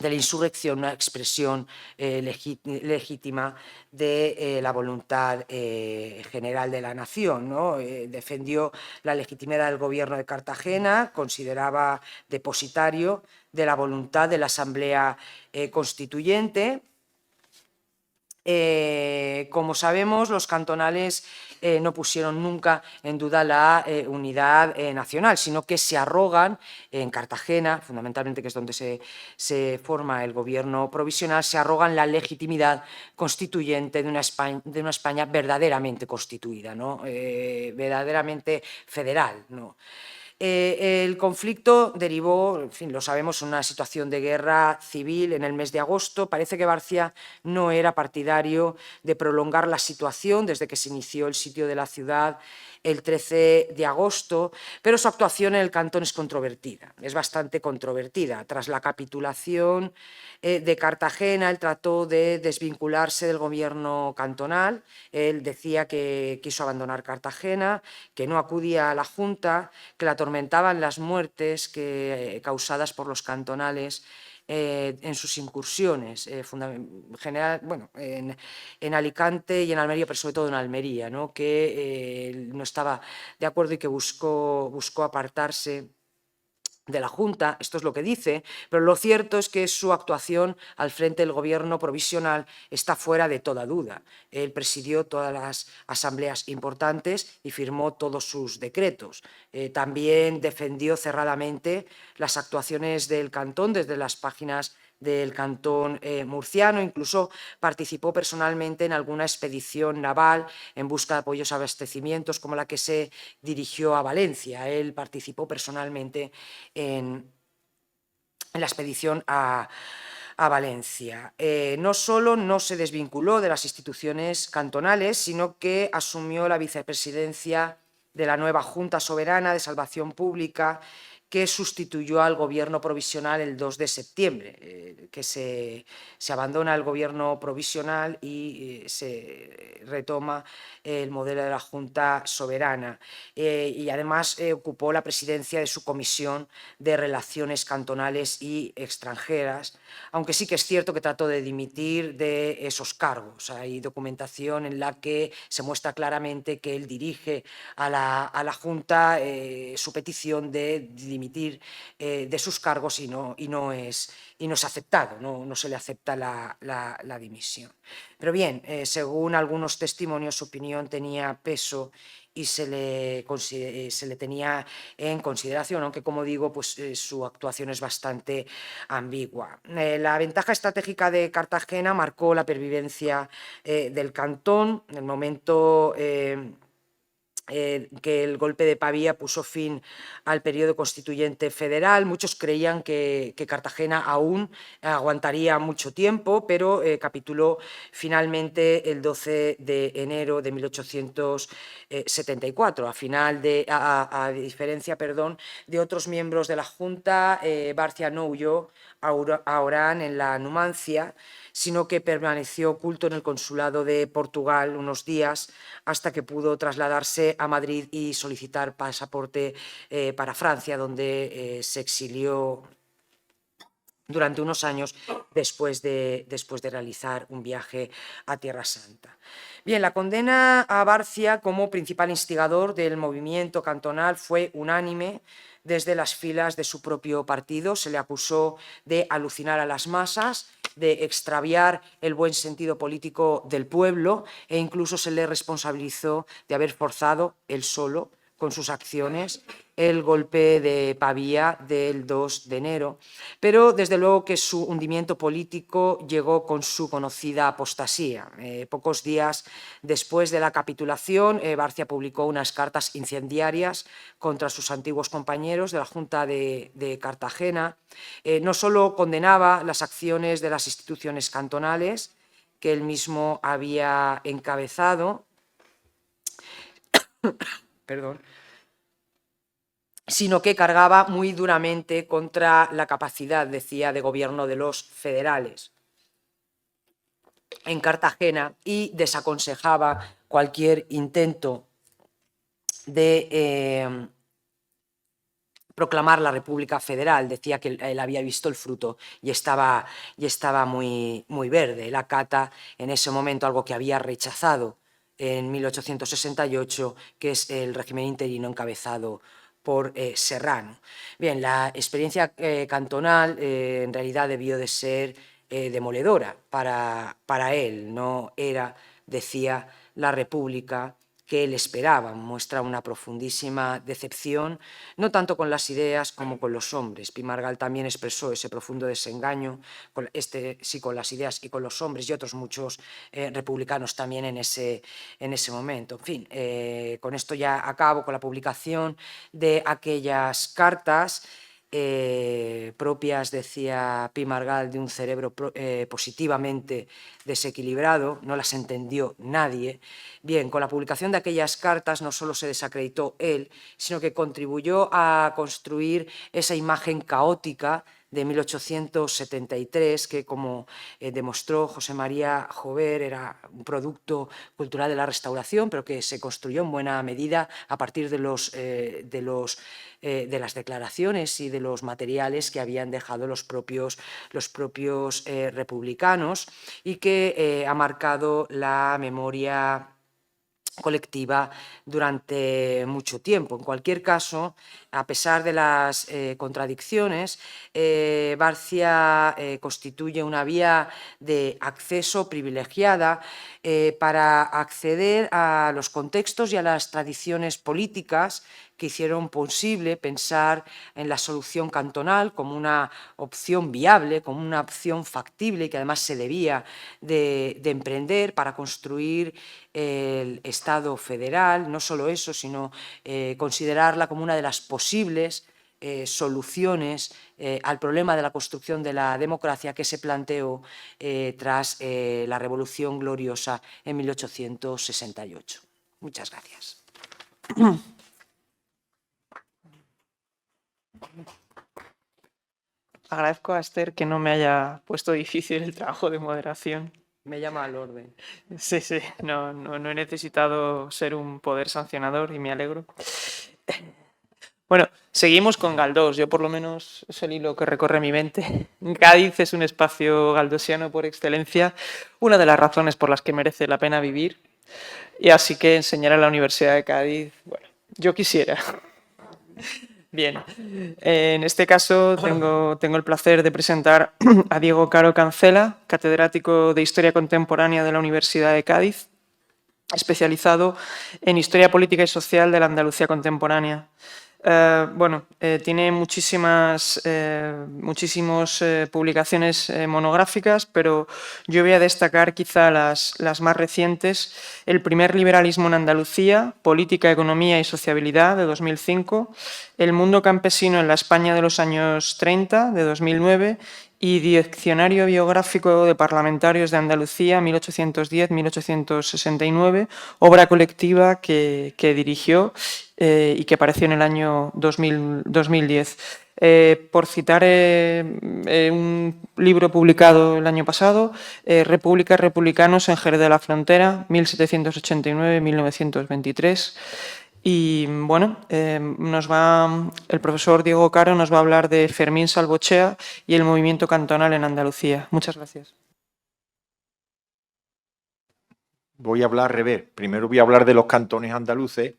la insurrección una expresión legítima de la voluntad general de la nación, ¿no? Defendió la legitimidad del gobierno de Cartagena, consideraba depositario de la voluntad de la Asamblea Constituyente, Como sabemos, los cantonales no pusieron nunca en duda la unidad nacional, sino que se arrogan en Cartagena, fundamentalmente que es donde se forma el gobierno provisional, se arrogan la legitimidad constituyente de una España verdaderamente constituida, ¿no? Verdaderamente federal, ¿no? El conflicto derivó, en fin, lo sabemos, en una situación de guerra civil en el mes de agosto. Parece que Barcia no era partidario de prolongar la situación desde que se inició el sitio de la ciudad el 13 de agosto, pero su actuación en el cantón es controvertida, es bastante controvertida. Tras la capitulación de Cartagena, él trató de desvincularse del gobierno cantonal. Él decía que quiso abandonar Cartagena, que no acudía a la Junta, que la atormentaban las muertes causadas por los cantonales en sus incursiones, en Alicante y en Almería, pero sobre todo en Almería, ¿no? Que no estaba de acuerdo y que buscó apartarse de la Junta, esto es lo que dice, pero lo cierto es que su actuación al frente del gobierno provisional está fuera de toda duda. Él presidió todas las asambleas importantes y firmó todos sus decretos. También defendió cerradamente las actuaciones del cantón desde las páginas del cantón murciano, incluso participó personalmente en alguna expedición naval en busca de apoyos a abastecimientos como la que se dirigió a Valencia. Él participó personalmente en la expedición a Valencia. No solo no se desvinculó de las instituciones cantonales, sino que asumió la vicepresidencia de la nueva Junta Soberana de Salvación Pública, que sustituyó al gobierno provisional el 2 de septiembre, que se abandona el gobierno provisional y se retoma el modelo de la Junta Soberana. Y además ocupó la presidencia de su Comisión de Relaciones Cantonales y Extranjeras, aunque sí que es cierto que trató de dimitir de esos cargos. Hay documentación en la que se muestra claramente que él dirige a la Junta su petición de dimitir de sus cargos y no es aceptado, no se le acepta la dimisión. Pero bien, según algunos testimonios, su opinión tenía peso y se le tenía en consideración, aunque, como digo, pues, su actuación es bastante ambigua. La ventaja estratégica de Cartagena marcó la pervivencia del cantón. En el momento que el golpe de Pavía puso fin al periodo constituyente federal. Muchos creían que Cartagena aún aguantaría mucho tiempo, pero capituló finalmente el 12 de enero de 1874. A diferencia de otros miembros de la Junta, Barcia no huyó a Orán en la Numancia, sino que permaneció oculto en el consulado de Portugal unos días hasta que pudo trasladarse a Madrid y solicitar pasaporte para Francia, donde se exilió durante unos años después de realizar un viaje a Tierra Santa. Bien, la condena a Barcia como principal instigador del movimiento cantonal fue unánime. Desde las filas de su propio partido se le acusó de alucinar a las masas, de extraviar el buen sentido político del pueblo e incluso se le responsabilizó de haber forzado él solo, con sus acciones, el golpe de Pavía del 2 de enero. Pero desde luego que su hundimiento político llegó con su conocida apostasía. Pocos días después de la capitulación, Barcia publicó unas cartas incendiarias contra sus antiguos compañeros de la Junta de Cartagena. No solo condenaba las acciones de las instituciones cantonales que él mismo había encabezado, sino que cargaba muy duramente contra la capacidad, decía, de gobierno de los federales en Cartagena y desaconsejaba cualquier intento de proclamar la República Federal. Decía que él había visto el fruto y estaba muy, muy verde. Él acata en ese momento algo que había rechazado en 1868, que es el régimen interino encabezado por Serrano. Bien, la experiencia cantonal en realidad debió de ser demoledora para él. No era, decía, la república que él esperaba. Muestra una profundísima decepción, no tanto con las ideas como con los hombres. Pi Margall también expresó ese profundo desengaño, sí con las ideas y con los hombres, y otros muchos republicanos también en ese momento. En fin, con esto ya acabo con la publicación de aquellas cartas propias, decía Pi Margall, de un cerebro positivamente desequilibrado, no las entendió nadie. Bien, con la publicación de aquellas cartas no solo se desacreditó él, sino que contribuyó a construir esa imagen caótica de 1873, que, como demostró José María Jover, era un producto cultural de la Restauración, pero que se construyó en buena medida a partir de las declaraciones y de los materiales que habían dejado los propios republicanos, y que ha marcado la memoria colectiva durante mucho tiempo. En cualquier caso, a pesar de las contradicciones, Barcia constituye una vía de acceso privilegiada para acceder a los contextos y a las tradiciones políticas que hicieron posible pensar en la solución cantonal como una opción viable, como una opción factible, y que además se debía de emprender para construir el Estado federal. No solo eso, sino considerarla como una de las posibles soluciones al problema de la construcción de la democracia que se planteó tras la Revolución Gloriosa en 1868. Muchas gracias. Agradezco a Esther que no me haya puesto difícil el trabajo de moderación. Me llama al orden. Sí, no he necesitado ser un poder sancionador y me alegro. Bueno, seguimos con Galdós. Yo, por lo menos, es el hilo que recorre mi mente. Cádiz es un espacio galdosiano por excelencia, una de las razones por las que merece la pena vivir. Y así que enseñar en la Universidad de Cádiz, bueno, yo quisiera. Bien, en este caso tengo el placer de presentar a Diego Caro Cancela, catedrático de Historia Contemporánea de la Universidad de Cádiz, especializado en Historia Política y Social de la Andalucía Contemporánea. Tiene muchísimas publicaciones monográficas, pero yo voy a destacar quizá las más recientes. El primer liberalismo en Andalucía, Política, Economía y Sociabilidad, de 2005. El mundo campesino en la España de los años 30, de 2009. Y Diccionario biográfico de parlamentarios de Andalucía, 1810-1869, obra colectiva que dirigió y que apareció en el año 2010. Por citar un libro publicado el año pasado, República y Republicanos en Jerez de la Frontera, 1789-1923. Y bueno, el profesor Diego Caro nos va a hablar de Fermín Salvochea y el movimiento cantonal en Andalucía. Muchas gracias. Voy a hablar al revés. Primero voy a hablar de los cantones andaluces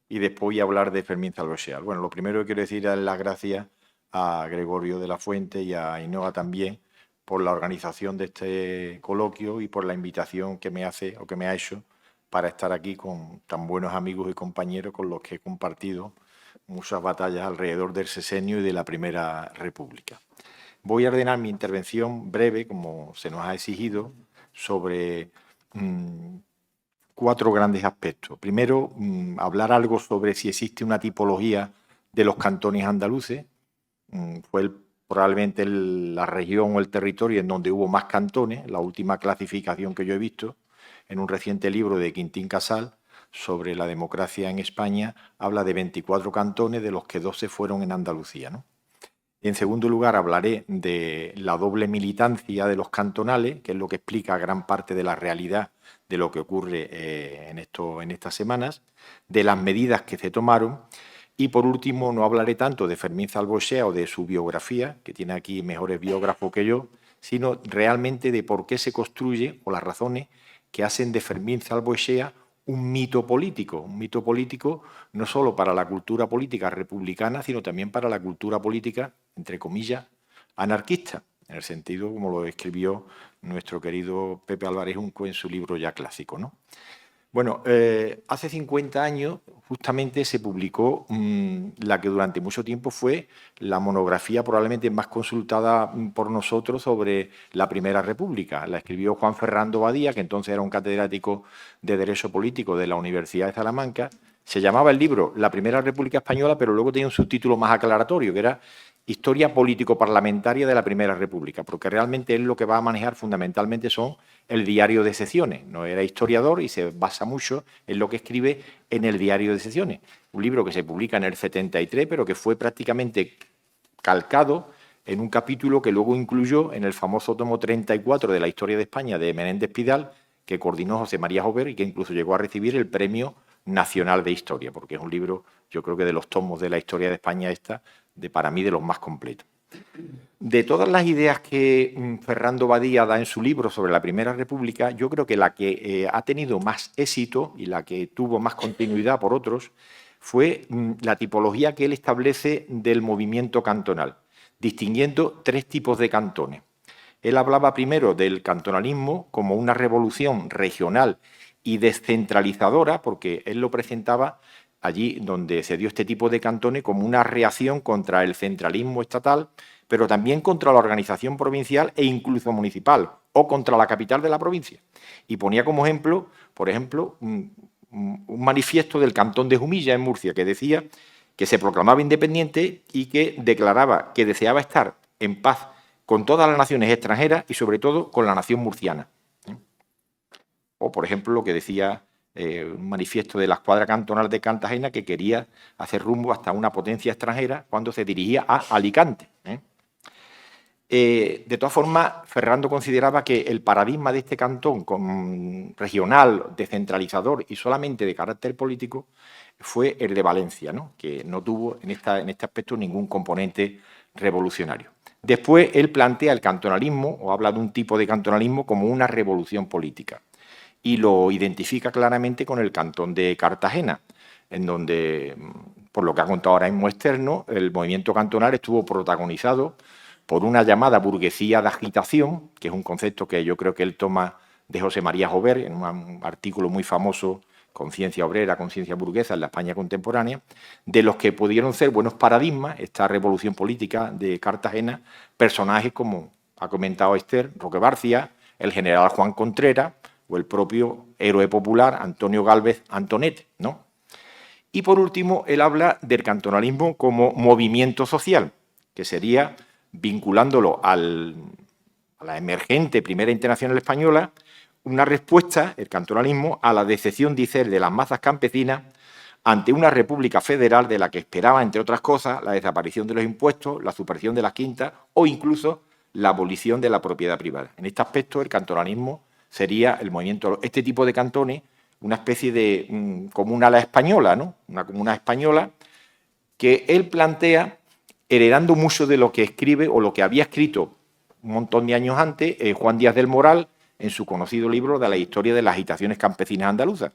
y después voy a hablar de Fermín Salvochea. Bueno, lo primero que quiero decir es las gracias a Gregorio de la Fuente y a Ainhoa también por la organización de este coloquio y por la invitación que me hace o que me ha hecho para estar aquí con tan buenos amigos y compañeros con los que he compartido muchas batallas alrededor del sexenio y de la Primera República. Voy a ordenar mi intervención breve, como se nos ha exigido, sobre 4 grandes aspectos. Primero, hablar algo sobre si existe una tipología de los cantones andaluces. Fue probablemente la región o el territorio en donde hubo más cantones, la última clasificación que yo he visto, en un reciente libro de Quintín Casal sobre la democracia en España, habla de 24 cantones, de los que 12 fueron en Andalucía, ¿no? En segundo lugar, hablaré de la doble militancia de los cantonales, que es lo que explica gran parte de la realidad de lo que ocurre en estas semanas, de las medidas que se tomaron. Y por último, no hablaré tanto de Fermín Salvochea o de su biografía, que tiene aquí mejores biógrafos que yo, sino realmente de por qué se construye o las razones que hacen de Fermín Salvochea un mito político no solo para la cultura política republicana, sino también para la cultura política, entre comillas, anarquista. en el sentido como lo escribió nuestro querido Pepe Álvarez Junco en su libro ya clásico, ¿no? Bueno, hace 50 años justamente se publicó la que durante mucho tiempo fue la monografía probablemente más consultada por nosotros sobre la Primera República. La escribió Juan Ferrando Badía, que entonces era un catedrático de Derecho Político de la Universidad de Salamanca. Se llamaba el libro La Primera República Española, pero luego tenía un subtítulo más aclaratorio, que era Historia político-parlamentaria de la Primera República, porque realmente él lo que va a manejar fundamentalmente son el diario de sesiones. No era historiador y se basa mucho en lo que escribe en el diario de sesiones. Un libro que se publica en el 73, pero que fue prácticamente calcado en un capítulo que luego incluyó en el famoso tomo 34 de la Historia de España de Menéndez Pidal, que coordinó José María Jover y que incluso llegó a recibir el Premio Nacional de Historia, porque es un libro, yo creo que de los tomos de la Historia de España para mí, de los más completos. De todas las ideas que Ferrando Badía da en su libro sobre la Primera República, yo creo que la que ha tenido más éxito y la que tuvo más continuidad por otros fue la tipología que él establece del movimiento cantonal, distinguiendo 3 tipos de cantones. Él hablaba primero del cantonalismo como una revolución regional y descentralizadora, porque él lo presentaba allí donde se dio este tipo de cantones como una reacción contra el centralismo estatal, pero también contra la organización provincial e incluso municipal, o contra la capital de la provincia. Y ponía como ejemplo, por ejemplo, un manifiesto del cantón de Jumilla, en Murcia, que decía que se proclamaba independiente y que declaraba que deseaba estar en paz con todas las naciones extranjeras y, sobre todo, con la nación murciana. O, por ejemplo, lo que decía un manifiesto de la escuadra cantonal de Cartagena, que quería hacer rumbo hasta una potencia extranjera cuando se dirigía a Alicante. De todas formas, Ferrando consideraba que el paradigma de este cantón regional, descentralizador y solamente de carácter político fue el de Valencia, ¿no? Que no tuvo en este aspecto ningún componente revolucionario. Después él plantea el cantonalismo, o habla de un tipo de cantonalismo, como una revolución política, y lo identifica claramente con el cantón de Cartagena, en donde, por lo que ha contado ahora mismo Externo, el movimiento cantonal estuvo protagonizado por una llamada burguesía de agitación, que es un concepto que yo creo que él toma de José María Jover, en un artículo muy famoso, Conciencia obrera, conciencia burguesa en la España contemporánea, de los que pudieron ser buenos paradigmas, esta revolución política de Cartagena, personajes como ha comentado Esther, Roque Barcia, el general Juan Contreras o el propio héroe popular Antonio Gálvez Antonet, ¿no? Y por último, él habla del cantonalismo como movimiento social, que sería, vinculándolo a la emergente Primera Internacional Española, una respuesta, el cantonalismo, a la decepción, dice él, de las masas campesinas ante una república federal de la que esperaba, entre otras cosas, la desaparición de los impuestos, la supresión de las quintas o incluso la abolición de la propiedad privada. En este aspecto, el cantonalismo sería el movimiento, este tipo de cantones, una especie de comuna a la española, ¿no? Una comuna española que él plantea heredando mucho de lo que escribe o lo que había escrito un montón de años antes Juan Díaz del Moral en su conocido libro de la historia de las agitaciones campesinas andaluzas,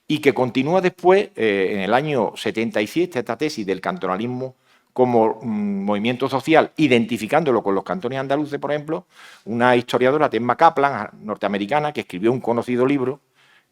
y que continúa después, en el año 77, esta tesis del cantonalismo como movimiento social, identificándolo con los cantones andaluces, por ejemplo, una historiadora, Temma Kaplan, norteamericana, que escribió un conocido libro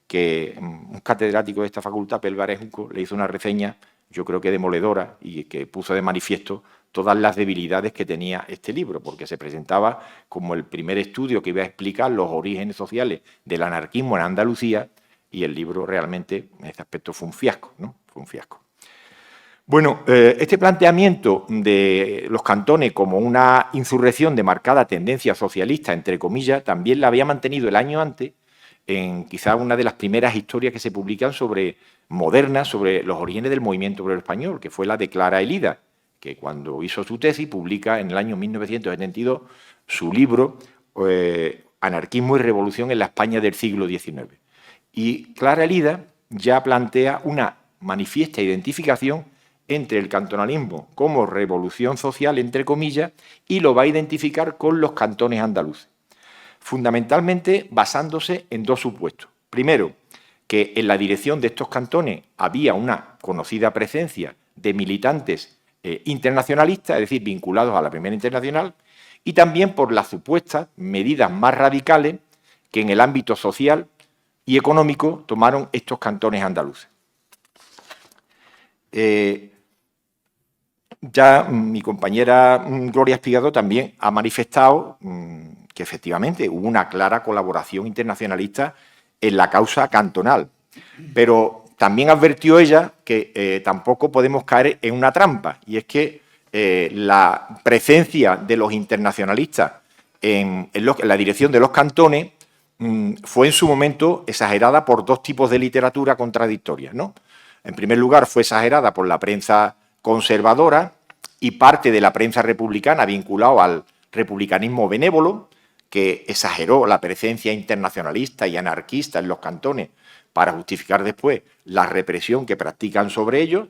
que un catedrático de esta facultad, Pepe Álvarez Junco, le hizo una reseña, yo creo que demoledora, y que puso de manifiesto todas las debilidades que tenía este libro, porque se presentaba como el primer estudio que iba a explicar los orígenes sociales del anarquismo en Andalucía, y el libro realmente, en este aspecto, fue un fiasco, ¿no? Fue un fiasco. Bueno, este planteamiento de los cantones como una insurrección de marcada tendencia socialista, entre comillas, también la había mantenido el año antes en quizá una de las primeras historias que se publican modernas sobre los orígenes del movimiento obrero español, que fue la de Clara Elida, que cuando hizo su tesis publica en el año 1972 su libro Anarquismo y Revolución en la España del siglo XIX. Y Clara Elida ya plantea una manifiesta identificación entre el cantonalismo como revolución social, entre comillas, y lo va a identificar con los cantones andaluces, fundamentalmente basándose en 2 supuestos. Primero, que en la dirección de estos cantones había una conocida presencia de militantes internacionalistas, es decir, vinculados a la Primera Internacional, y también por las supuestas medidas más radicales que en el ámbito social y económico tomaron estos cantones andaluces. Ya mi compañera Gloria Espigado también ha manifestado que efectivamente hubo una clara colaboración internacionalista en la causa cantonal, pero también advirtió ella que tampoco podemos caer en una trampa, y es que la presencia de los internacionalistas en la dirección de los cantones fue en su momento exagerada por dos tipos de literatura contradictorias, ¿no? En primer lugar, fue exagerada por la prensa conservadora y parte de la prensa republicana vinculado al republicanismo benévolo, que exageró la presencia internacionalista y anarquista en los cantones para justificar después la represión que practican sobre ellos.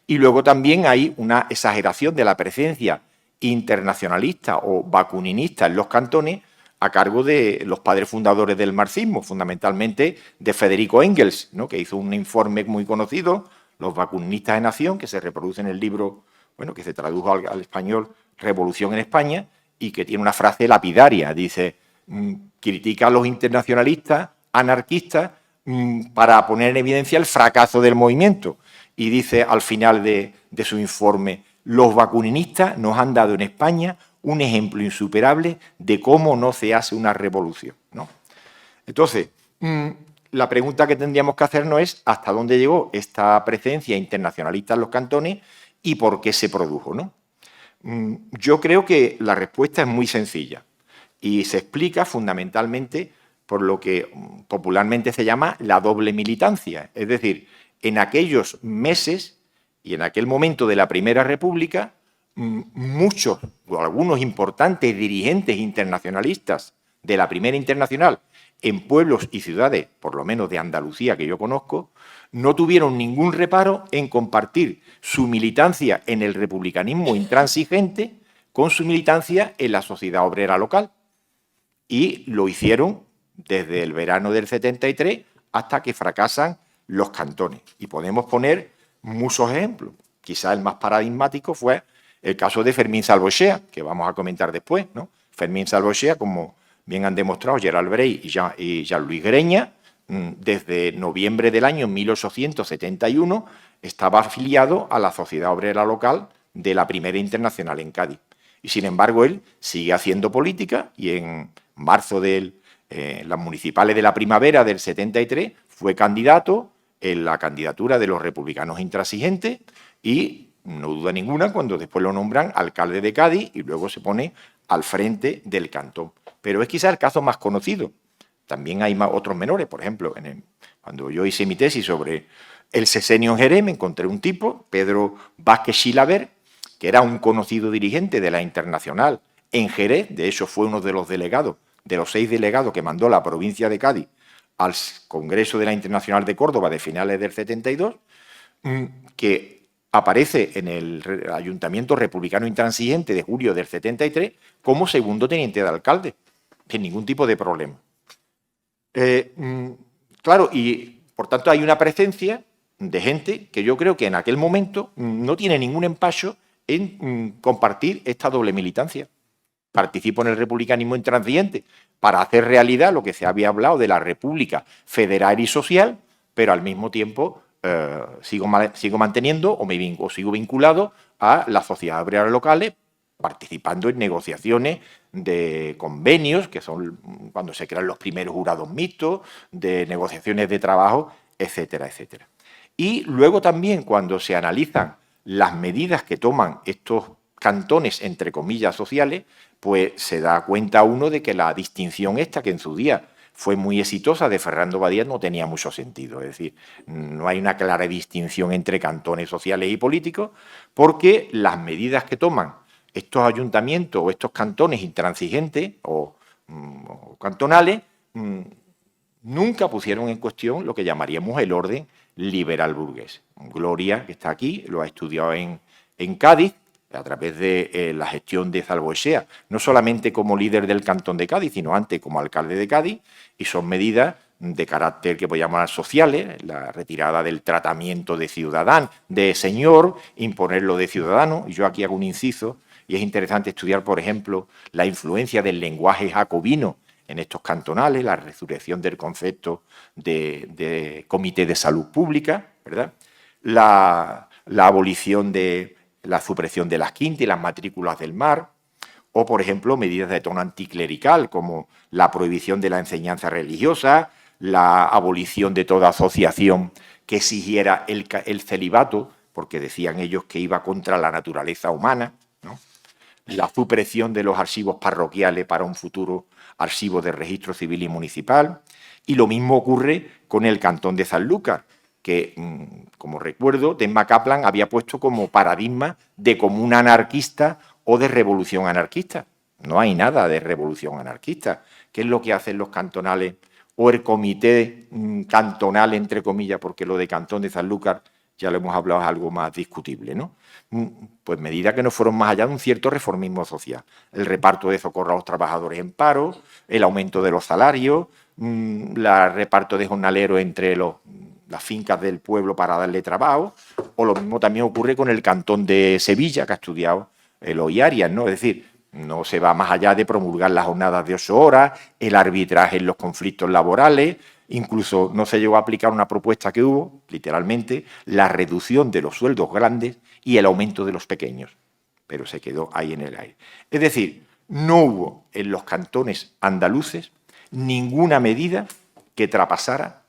Y luego también hay una exageración de la presencia internacionalista o bakuninista en los cantones a cargo de los padres fundadores del marxismo, fundamentalmente de Federico Engels, ¿no?, que hizo un informe muy conocido, Los bakunistas de nación, que se reproduce en el libro, bueno, que se tradujo al español, Revolución en España, y que tiene una frase lapidaria. Dice, critica a los internacionalistas, anarquistas, para poner en evidencia el fracaso del movimiento. Y dice al final de su informe, los bakunistas nos han dado en España un ejemplo insuperable de cómo no se hace una revolución, ¿no? Entonces, la pregunta que tendríamos que hacernos es hasta dónde llegó esta presencia internacionalista en los cantones y por qué se produjo, ¿no? Yo creo que la respuesta es muy sencilla y se explica fundamentalmente por lo que popularmente se llama la doble militancia. Es decir, en aquellos meses y en aquel momento de la Primera República, muchos o algunos importantes dirigentes internacionalistas de la Primera Internacional en pueblos y ciudades, por lo menos de Andalucía que yo conozco, no tuvieron ningún reparo en compartir su militancia en el republicanismo intransigente con su militancia en la sociedad obrera local. Y lo hicieron desde el verano del 73 hasta que fracasan los cantones. Y podemos poner muchos ejemplos. Quizá el más paradigmático fue el caso de Fermín Salvochea, que vamos a comentar después, ¿no? Fermín Salvochea, como bien han demostrado Gerald Bray y Jean-Louis Greña, desde noviembre del año 1871 estaba afiliado a la Sociedad Obrera Local de la Primera Internacional en Cádiz. Y sin embargo, él sigue haciendo política y en marzo de las municipales de la primavera del 73 fue candidato en la candidatura de los republicanos intransigentes y, no duda ninguna, cuando después lo nombran alcalde de Cádiz y luego se pone al frente del cantón. Pero es quizá el caso más conocido. También hay otros menores. Por ejemplo, cuando yo hice mi tesis sobre el sexenio en Jerez, me encontré un tipo, Pedro Vázquez Chilaver, que era un conocido dirigente de la Internacional en Jerez. De hecho, fue uno de los delegados, de los 6 delegados que mandó la provincia de Cádiz al Congreso de la Internacional de Córdoba de finales del 72, que aparece en el Ayuntamiento Republicano Intransigente de julio del 73 como segundo teniente de alcalde, sin ningún tipo de problema. Claro, y por tanto hay una presencia de gente que yo creo que en aquel momento no tiene ningún empacho en compartir esta doble militancia. Participo en el republicanismo intransigente para hacer realidad lo que se había hablado de la república federal y social, pero al mismo tiempo sigo manteniendo o sigo vinculado a las sociedades obreras locales, participando en negociaciones de convenios, que son cuando se crean los primeros jurados mixtos, de negociaciones de trabajo, etcétera, etcétera. Y luego también cuando se analizan las medidas que toman estos cantones, entre comillas, sociales, pues se da cuenta uno de que la distinción esta, que en su día fue muy exitosa, de Ferrando Badía, no tenía mucho sentido. Es decir, no hay una clara distinción entre cantones sociales y políticos, porque las medidas que toman estos ayuntamientos o estos cantones intransigentes o cantonales nunca pusieron en cuestión lo que llamaríamos el orden liberal burgués. Gloria, que está aquí, lo ha estudiado en Cádiz, a través de la gestión de Salvochea, no solamente como líder del Cantón de Cádiz, sino antes como alcalde de Cádiz, y son medidas de carácter que podemos llamar sociales, la retirada del tratamiento de ciudadano, de señor, imponerlo de ciudadano. Y yo aquí hago un inciso, y es interesante estudiar, por ejemplo, la influencia del lenguaje jacobino en estos cantonales, la resurrección del concepto de comité de salud pública, ¿verdad? La abolición de la supresión de las quintas y las matrículas del mar, o, por ejemplo, medidas de tono anticlerical, como la prohibición de la enseñanza religiosa, la abolición de toda asociación que exigiera el celibato, porque decían ellos que iba contra la naturaleza humana, ¿no? La supresión de los archivos parroquiales para un futuro archivo de registro civil y municipal, y lo mismo ocurre con el cantón de Sanlúcar, que, como recuerdo, Denma Kaplan había puesto como paradigma de comuna anarquista o de revolución anarquista. No hay nada de revolución anarquista. ¿Qué es lo que hacen los cantonales o el comité cantonal, entre comillas, porque lo de Cantón de Sanlúcar, ya lo hemos hablado, es algo más discutible, ¿no? Pues medidas que no fueron más allá de un cierto reformismo social. El reparto de socorro a los trabajadores en paro, el aumento de los salarios, el reparto de jornaleros entre las fincas del pueblo para darle trabajo, o lo mismo también ocurre con el Cantón de Sevilla, que ha estudiado Eloy Arias, ¿no? Es decir, no se va más allá de promulgar las jornadas de 8 horas, el arbitraje en los conflictos laborales, incluso no se llegó a aplicar una propuesta que hubo, literalmente, la reducción de los sueldos grandes y el aumento de los pequeños, pero se quedó ahí en el aire. Es decir, no hubo en los cantones andaluces ninguna medida que traspasara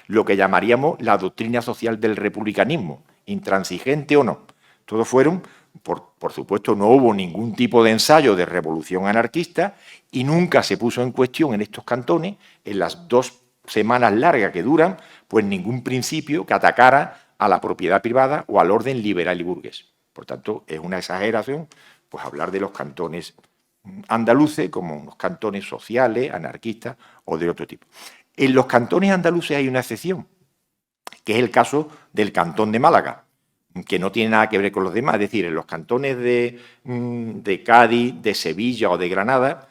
lo que llamaríamos la doctrina social del republicanismo, intransigente o no. Todos fueron, por supuesto, no hubo ningún tipo de ensayo de revolución anarquista y nunca se puso en cuestión en estos cantones, en las 2 semanas largas que duran, pues ningún principio que atacara a la propiedad privada o al orden liberal y burgués. Por tanto, es una exageración pues hablar de los cantones andaluces como unos cantones sociales, anarquistas o de otro tipo. En los cantones andaluces hay una excepción, que es el caso del Cantón de Málaga, que no tiene nada que ver con los demás. Es decir, en los cantones de Cádiz, de Sevilla o de Granada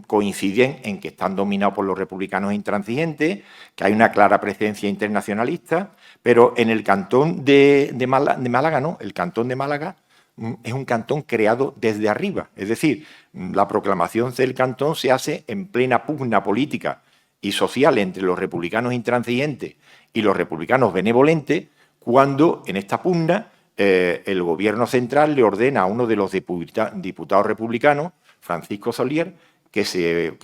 coinciden en que están dominados por los republicanos intransigentes, que hay una clara presencia internacionalista, pero en el Cantón de Málaga no. El Cantón de Málaga es un cantón creado desde arriba. Es decir, la proclamación del cantón se hace en plena pugna política y social entre los republicanos intransigentes y los republicanos benevolentes, cuando en esta pugna el gobierno central le ordena a uno de los diputados republicanos, Francisco Solier, que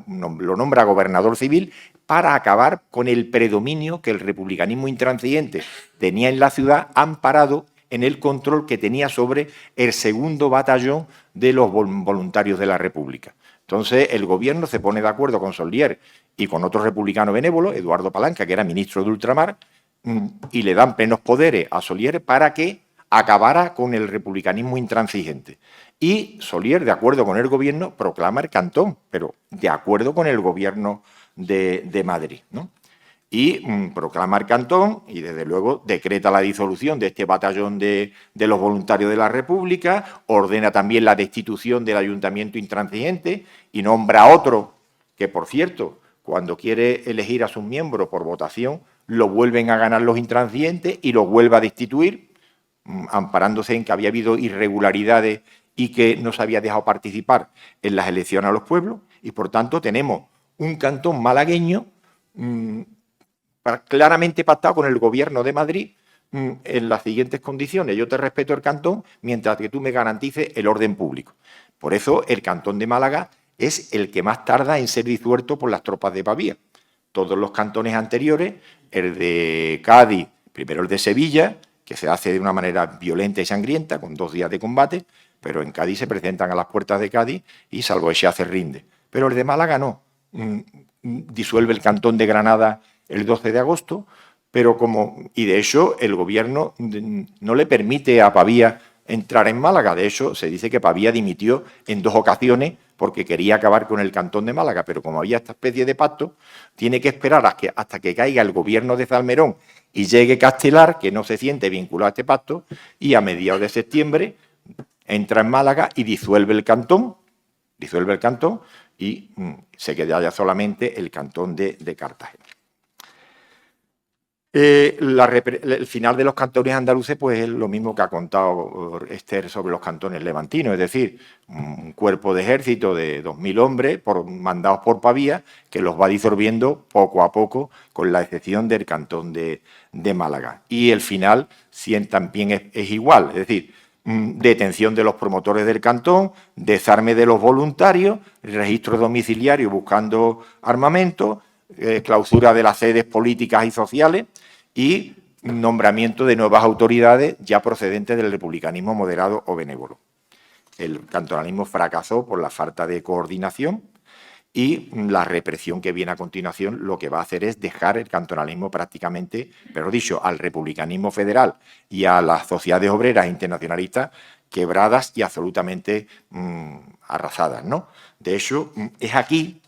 lo nombra gobernador civil para acabar con el predominio que el republicanismo intransigente tenía en la ciudad, amparado en el control que tenía sobre el 2º batallón de los voluntarios de la República. Entonces, el gobierno se pone de acuerdo con Solier y con otro republicano benévolo, Eduardo Palanca, que era ministro de Ultramar, y le dan plenos poderes a Solier para que acabara con el republicanismo intransigente. Y Solier, de acuerdo con el gobierno, proclama el cantón, pero de acuerdo con el gobierno de Madrid, ¿no? Y proclama el cantón y, desde luego, decreta la disolución de este batallón de los voluntarios de la República, ordena también la destitución del ayuntamiento intransigente y nombra a otro que, por cierto, cuando quiere elegir a sus miembros por votación, lo vuelven a ganar los intransigentes y lo vuelve a destituir, amparándose en que había habido irregularidades y que no se había dejado participar en las elecciones a los pueblos. Y, por tanto, tenemos un cantón malagueño claramente pactado con el gobierno de Madrid en las siguientes condiciones: yo te respeto el cantón mientras que tú me garantices el orden público. Por eso el cantón de Málaga es el que más tarda en ser disuelto por las tropas de Pavía. Todos los cantones anteriores, el de Cádiz, primero el de Sevilla, que se hace de una manera violenta y sangrienta, con 2 días de combate, pero en Cádiz se presentan a las puertas de Cádiz y Salvoesia se rinde. Pero el de Málaga no. Disuelve el cantón de Granada el 12 de agosto, y de hecho el gobierno no le permite a Pavía entrar en Málaga. De hecho, se dice que Pavía dimitió en 2 ocasiones porque quería acabar con el cantón de Málaga, pero como había esta especie de pacto, tiene que esperar hasta que caiga el gobierno de Salmerón y llegue Castelar, que no se siente vinculado a este pacto, y a mediados de septiembre entra en Málaga y disuelve el cantón, disuelve el cantón y se queda ya solamente el cantón de Cartagena. El final de los cantones andaluces pues es lo mismo que ha contado Esther sobre los cantones levantinos, es decir, un cuerpo de ejército de 2.000 hombres mandados por Pavía que los va disolviendo poco a poco, con la excepción del cantón de Málaga. Y el final también es igual, es decir, detención de los promotores del cantón, desarme de los voluntarios, registro domiciliario buscando armamento, clausura de las sedes políticas y sociales y nombramiento de nuevas autoridades ya procedentes del republicanismo moderado o benévolo. El cantonalismo fracasó por la falta de coordinación y la represión que viene a continuación lo que va a hacer es dejar el cantonalismo prácticamente, pero dicho, al republicanismo federal y a las sociedades obreras internacionalistas quebradas y absolutamente arrasadas, ¿no? De hecho, es aquí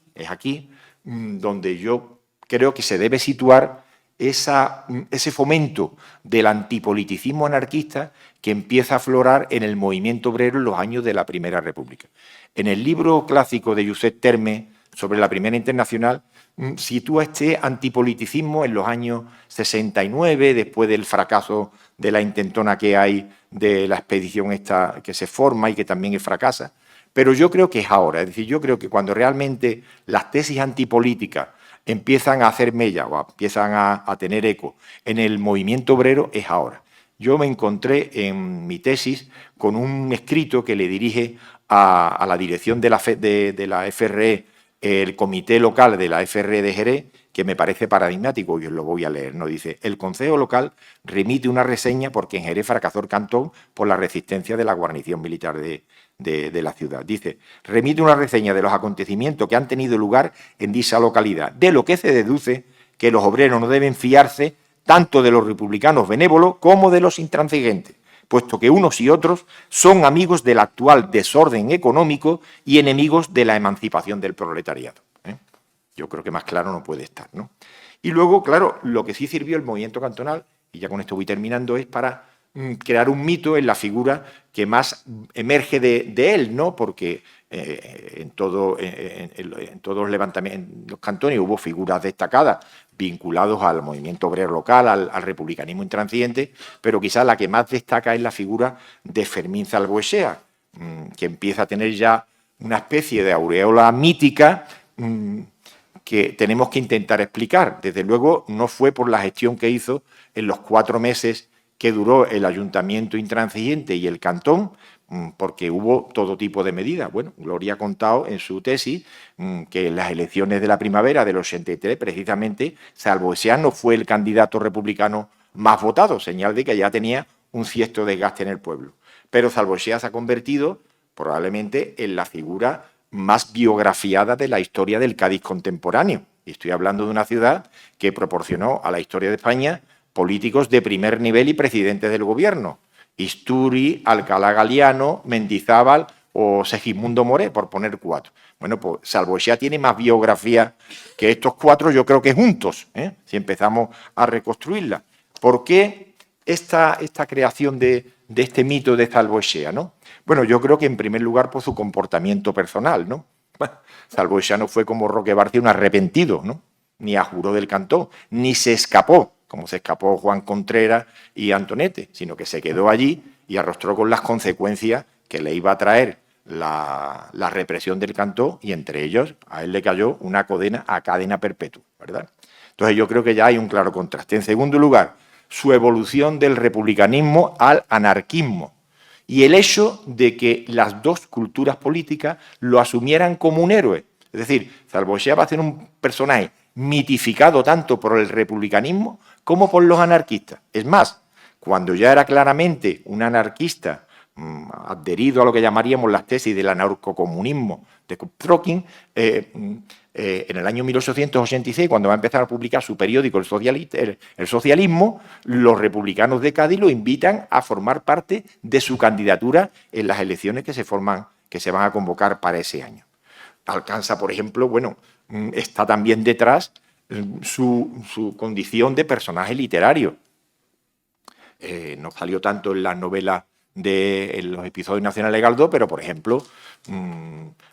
donde yo creo que se debe situar ese fomento del antipoliticismo anarquista que empieza a aflorar en el movimiento obrero en los años de la Primera República. En el libro clásico de Josep Terme sobre la Primera Internacional sitúa este antipoliticismo en los años 69, después del fracaso de la intentona que hay de la expedición esta que se forma y que también fracasa. Pero yo creo que es ahora, es decir, yo creo que cuando realmente las tesis antipolíticas empiezan a hacer mella o empiezan a tener eco en el movimiento obrero, es ahora. Yo me encontré en mi tesis con un escrito que le dirige a la dirección de la FRE, el comité local de la FRE de Jerez, que me parece paradigmático y os lo voy a leer, ¿no? Dice: el Consejo Local remite una reseña porque en Jerez fracasó el cantón por la resistencia de la guarnición militar de la ciudad. Dice: remite una reseña de los acontecimientos que han tenido lugar en dicha localidad, de lo que se deduce que los obreros no deben fiarse tanto de los republicanos benévolos como de los intransigentes, puesto que unos y otros son amigos del actual desorden económico y enemigos de la emancipación del proletariado. Yo creo que más claro no puede estar, ¿no? Y luego, claro, lo que sí sirvió el movimiento cantonal, y ya con esto voy terminando, es para crear un mito en la figura que más emerge de él, ¿no? Porque en todos los levantamientos, en los cantones hubo figuras destacadas vinculados al movimiento obrero local, al republicanismo intransigente, pero quizás la que más destaca es la figura de Fermín Salvoechea, que empieza a tener ya una especie de aureola mítica que tenemos que intentar explicar. Desde luego no fue por la gestión que hizo en los 4 meses que duró el ayuntamiento intransigente y el cantón, porque hubo todo tipo de medidas. Bueno, Gloria ha contado en su tesis que en las elecciones de la primavera del 83, precisamente, Salvoechea no fue el candidato republicano más votado, señal de que ya tenía un cierto desgaste en el pueblo. Pero Salvoechea se ha convertido probablemente en la figura más biografiada de la historia del Cádiz contemporáneo. Y estoy hablando de una ciudad que proporcionó a la historia de España políticos de primer nivel y presidentes del gobierno: Isturi, Alcalá Galiano, Mendizábal o Segismundo Moré, por poner 4. Bueno, pues Salvoechea tiene más biografía que estos 4, yo creo que juntos, si empezamos a reconstruirla. ¿Por qué esta creación de este mito de Salvoechea, ¿no? Bueno, yo creo que en primer lugar por su comportamiento personal, ¿no? Salvoechea no fue como Roque Barcia un arrepentido, ¿no? Ni ajuró del cantón, ni se escapó, como se escapó Juan Contreras y Antonete, sino que se quedó allí y arrostró con las consecuencias que le iba a traer la represión del cantón, y entre ellos a él le cayó una condena a cadena perpetua, ¿verdad? Entonces yo creo que ya hay un claro contraste. En segundo lugar, su evolución del republicanismo al anarquismo y el hecho de que las dos culturas políticas lo asumieran como un héroe. Es decir, Salvoechea va a ser un personaje mitificado tanto por el republicanismo como por los anarquistas. Es más, cuando ya era claramente un anarquista adherido a lo que llamaríamos las tesis del anarcocomunismo de Kropotkin, en el año 1886, cuando va a empezar a publicar su periódico El Socialismo, los republicanos de Cádiz lo invitan a formar parte de su candidatura en las elecciones que se van a convocar para ese año. Alcanza, por ejemplo, bueno, está también detrás su condición de personaje literario. No salió tanto en las novelas de los episodios nacionales de Galdós, pero, por ejemplo,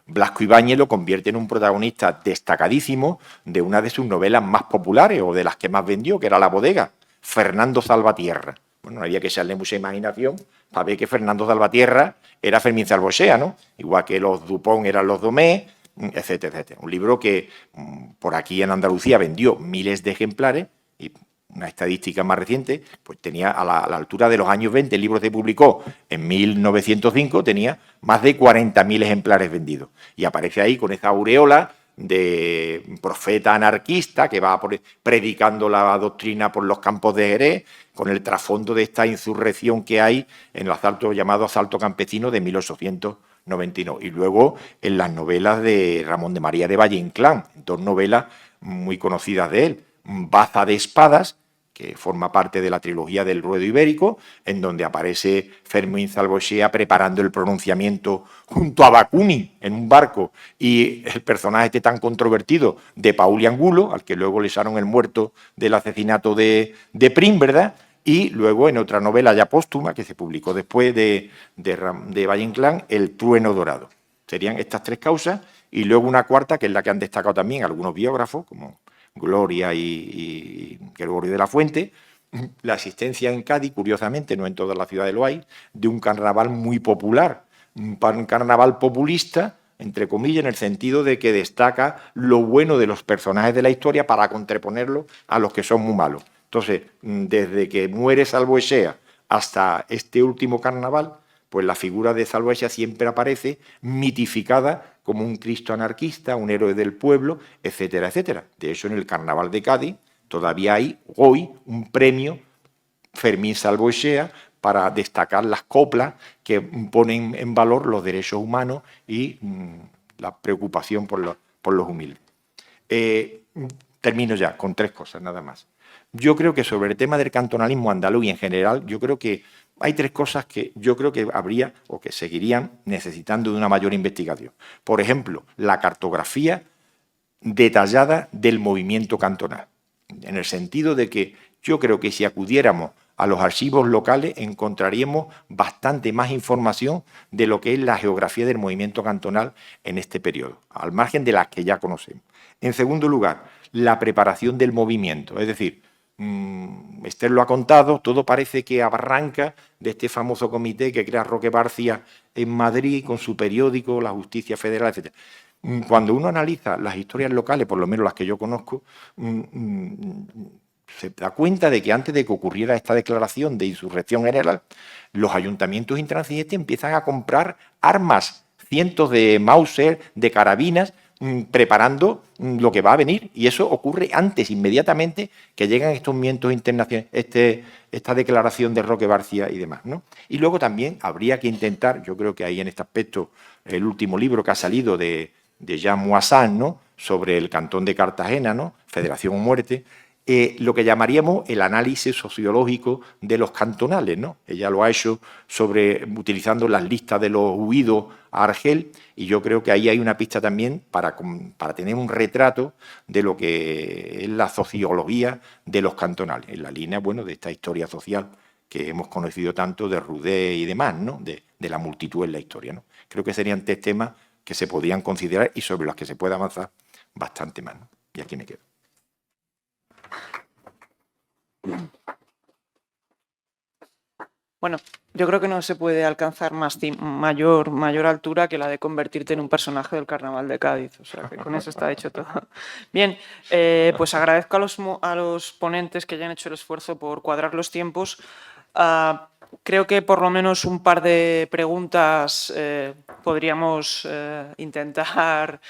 Blasco Ibáñez lo convierte en un protagonista destacadísimo de una de sus novelas más populares o de las que más vendió, que era La bodega, Fernando Salvatierra. Bueno, no había que echarle mucha imaginación para ver que Fernando Salvatierra era Fermín Salvochea, ¿no? Igual que los Dupont eran los Domé, etcétera, etcétera. Un libro que por aquí en Andalucía vendió miles de ejemplares y una estadística más reciente, pues tenía a la altura de los años 20, el libro se publicó en 1905, tenía más de 40.000 ejemplares vendidos. Y aparece ahí con esa aureola de profeta anarquista que va predicando la doctrina por los campos de Jerez, con el trasfondo de esta insurrección que hay en el asalto llamado asalto campesino de 1899. Y luego en las novelas de Ramón de María de Valle Inclán, dos novelas muy conocidas de él, Baza de espadas, que forma parte de la trilogía del Ruedo Ibérico, en donde aparece Fermín Salvochea preparando el pronunciamiento junto a Bakunin en un barco, y el personaje este tan controvertido de Pauli Angulo, al que luego le echaron el muerto del asesinato de Prim, ¿verdad? Y luego en otra novela ya póstuma, que se publicó después de Valle Inclán, El trueno dorado. Serían estas tres causas, y luego una cuarta, que es la que han destacado también algunos biógrafos, como Gloria y Gregorio de la Fuente, la existencia en Cádiz, curiosamente, no en todas las ciudades lo hay, de un carnaval muy popular, un carnaval populista, entre comillas, en el sentido de que destaca lo bueno de los personajes de la historia para contraponerlo a los que son muy malos. Entonces, desde que muere Salvochea hasta este último carnaval, pues la figura de Salvochea siempre aparece mitificada como un Cristo anarquista, un héroe del pueblo, etcétera, etcétera. De hecho, en el Carnaval de Cádiz todavía hay hoy un premio Fermín Salvochea para destacar las coplas que ponen en valor los derechos humanos y la preocupación por los humildes. Termino ya con tres cosas nada más. Yo creo que sobre el tema del cantonalismo andaluz y en general, yo creo que hay tres cosas que yo creo que habría o que seguirían necesitando de una mayor investigación. Por ejemplo, la cartografía detallada del movimiento cantonal, en el sentido de que yo creo que si acudiéramos a los archivos locales encontraríamos bastante más información de lo que es la geografía del movimiento cantonal en este periodo, al margen de las que ya conocemos. En segundo lugar, la preparación del movimiento, es decir, Esther lo ha contado, todo parece que arranca de este famoso comité que crea Roque Barcia en Madrid con su periódico, La Justicia Federal, etc. Cuando uno analiza las historias locales, por lo menos las que yo conozco, se da cuenta de que antes de que ocurriera esta declaración de insurrección general, los ayuntamientos intransigentes empiezan a comprar armas, cientos de Mauser, de carabinas, preparando lo que va a venir, y eso ocurre antes, inmediatamente, que llegan estos movimientos internacionales, esta declaración de Roque Barcia y demás, ¿no? Y luego también habría que intentar, yo creo que ahí en este aspecto, el último libro que ha salido de Jean Moissan, ¿no?, sobre el cantón de Cartagena, ¿no?, Federación o Muerte, lo que llamaríamos el análisis sociológico de los cantonales, ¿no? Ella lo ha hecho utilizando las listas de los huidos a Argel, y yo creo que ahí hay una pista también para tener un retrato de lo que es la sociología de los cantonales, en la línea, bueno, de esta historia social que hemos conocido tanto de Roudé y demás, ¿no?, de la multitud en la historia, ¿no? Creo que serían tres temas que se podían considerar y sobre los que se puede avanzar bastante más, ¿no? Y aquí me quedo. Bueno, yo creo que no se puede alcanzar mayor altura que la de convertirte en un personaje del Carnaval de Cádiz. O sea, que con eso está hecho todo. Bien, pues agradezco a los ponentes que hayan hecho el esfuerzo por cuadrar los tiempos. Creo que por lo menos un par de preguntas podríamos intentar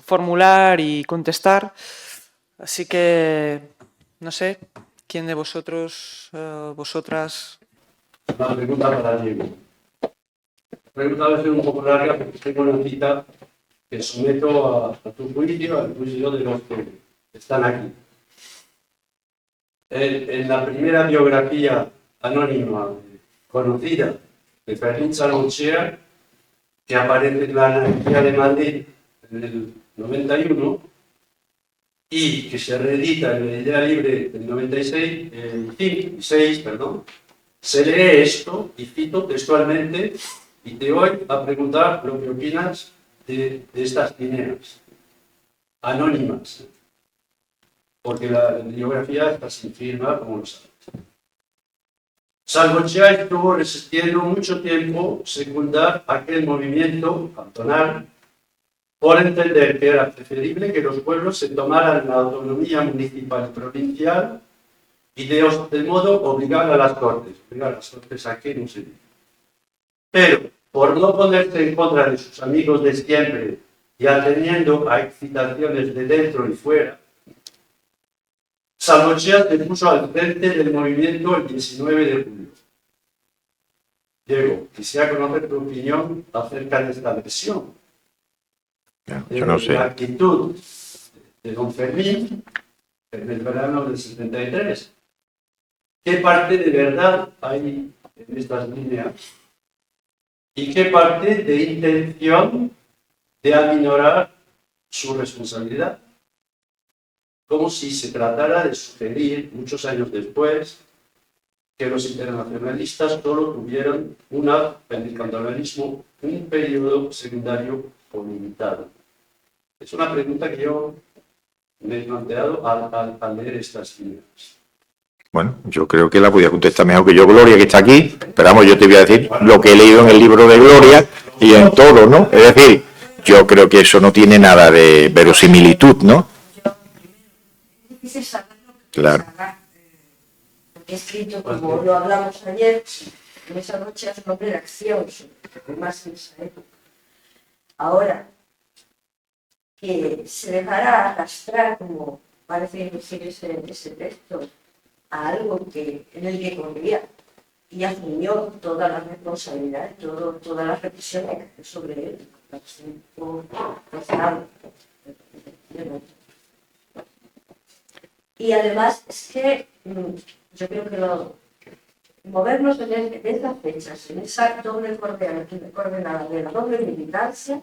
formular y contestar. Así que, no sé, ¿quién de vosotros, vosotras? Una pregunta para Diego. La pregunta va a ser un poco larga porque tengo una cita que someto a tu juicio, al juicio de los que están aquí. En la primera biografía anónima conocida de Fermín Salvochea, que aparece en la Anarquía de Madrid en el 91 y que se reedita en la Idea Libre del 96, perdón, Se lee esto, y cito textualmente, y te voy a preguntar lo que opinas de estas líneas anónimas, porque la bibliografía está sin firma, como lo sabes. Salvochea estuvo resistiendo mucho tiempo secundar aquel movimiento cantonal por entender que era preferible que los pueblos se tomaran la autonomía municipal y provincial y de modo obligar a las Cortes. Obligar a las Cortes a qué no se dice. Pero, por no ponerse en contra de sus amigos de siempre y atendiendo a excitaciones de dentro y fuera, Salvochea se puso al frente del movimiento el 19 de julio. Diego, quisiera conocer tu opinión acerca de esta versión. Yo no sé. La actitud de don Fermín en el verano del 73. ¿Qué parte de verdad hay en estas líneas? ¿Y qué parte de intención de aminorar su responsabilidad? Como si se tratara de sugerir, muchos años después, que los internacionalistas solo tuvieron en el cantonalismo un periodo secundario o limitado. Es una pregunta que yo me he planteado al leer estas líneas. Bueno, yo creo que la podía contestar mejor que yo, Gloria, que está aquí. Pero vamos, yo te voy a decir lo que he leído en el libro de Gloria y en todo, ¿no? Es decir, yo creo que eso no tiene nada de verosimilitud, ¿no? Claro. He escrito, como lo hablamos ayer, en esa noche es un hombre de acción, más en esa época. Ahora, que se dejará arrastrar, como parece decir ese texto, a algo en el que confía y asumió toda la responsabilidad, toda la represión que cayó sobre él. Y además es que yo creo que movernos en esas fechas, en esa doble coordenada de la doble militancia,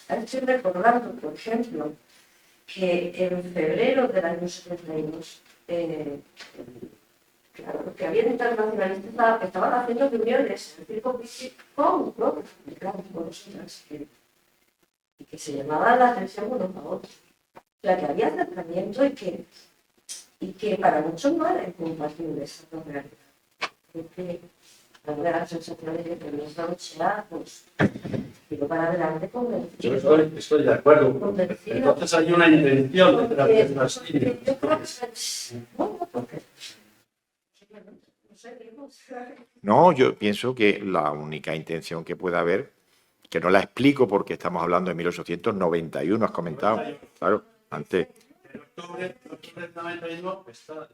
estoy recordando, por ejemplo, que en febrero del año 72, claro, los que habían internacionalistas estaban haciendo reuniones en el Circo con los republicanos, con los intransigentes, y que se llamaban la atención unos a otros. O sea, que había acercamiento y que para muchos no era incompatible esa realidad. Porque las sensaciones de que nuestra nochea, pues, tiro para adelante convencido. Yo estoy de acuerdo. Entonces hay una intención detrás de estas líneas. No, yo pienso que la única intención que puede haber, que no la explico porque estamos hablando de 1891, has comentado, claro, antes. En octubre del 91 está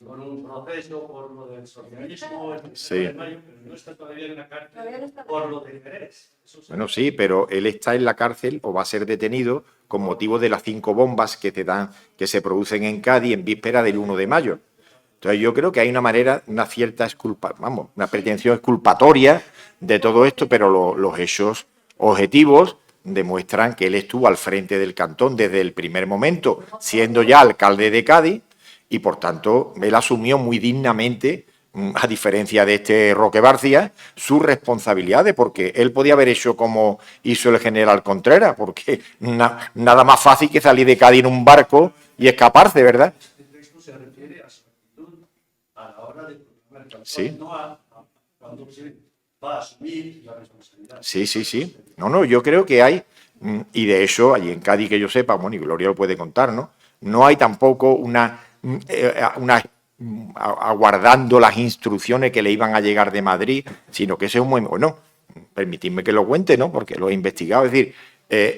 con un proceso por lo del socialismo, Sí. de mayo, pero no está todavía en la cárcel por lo de Jerez. Bueno, sí, pero él está en la cárcel o va a ser detenido con motivo de las 5 bombas que se producen en Cádiz en víspera del 1 de mayo. Entonces yo creo que hay una cierta una pretensión exculpatoria de todo esto, pero los hechos objetivos demuestran que él estuvo al frente del cantón desde el primer momento, siendo ya alcalde de Cádiz, y por tanto él asumió muy dignamente, a diferencia de este Roque Barcia, sus responsabilidades, porque él podía haber hecho como hizo el general Contreras, porque nada más fácil que salir de Cádiz en un barco y escaparse, ¿verdad? Este texto se refiere a su actitud a la hora de proclamar el cantón, Sí. no a cuando se va a asumir la responsabilidad. Sí. No, yo creo que hay, y de hecho, allí en Cádiz, que yo sepa, bueno, y Gloria lo puede contar, ¿no? No hay tampoco aguardando las instrucciones que le iban a llegar de Madrid, sino que ese es un momento. Bueno, permitidme que lo cuente, ¿no? Porque lo he investigado. Es decir,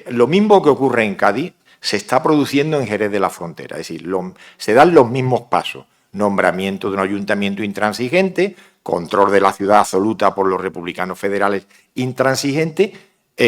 lo mismo que ocurre en Cádiz se está produciendo en Jerez de la Frontera. Es decir, se dan los mismos pasos. Nombramiento de un ayuntamiento intransigente, control de la ciudad absoluta por los republicanos federales intransigentes,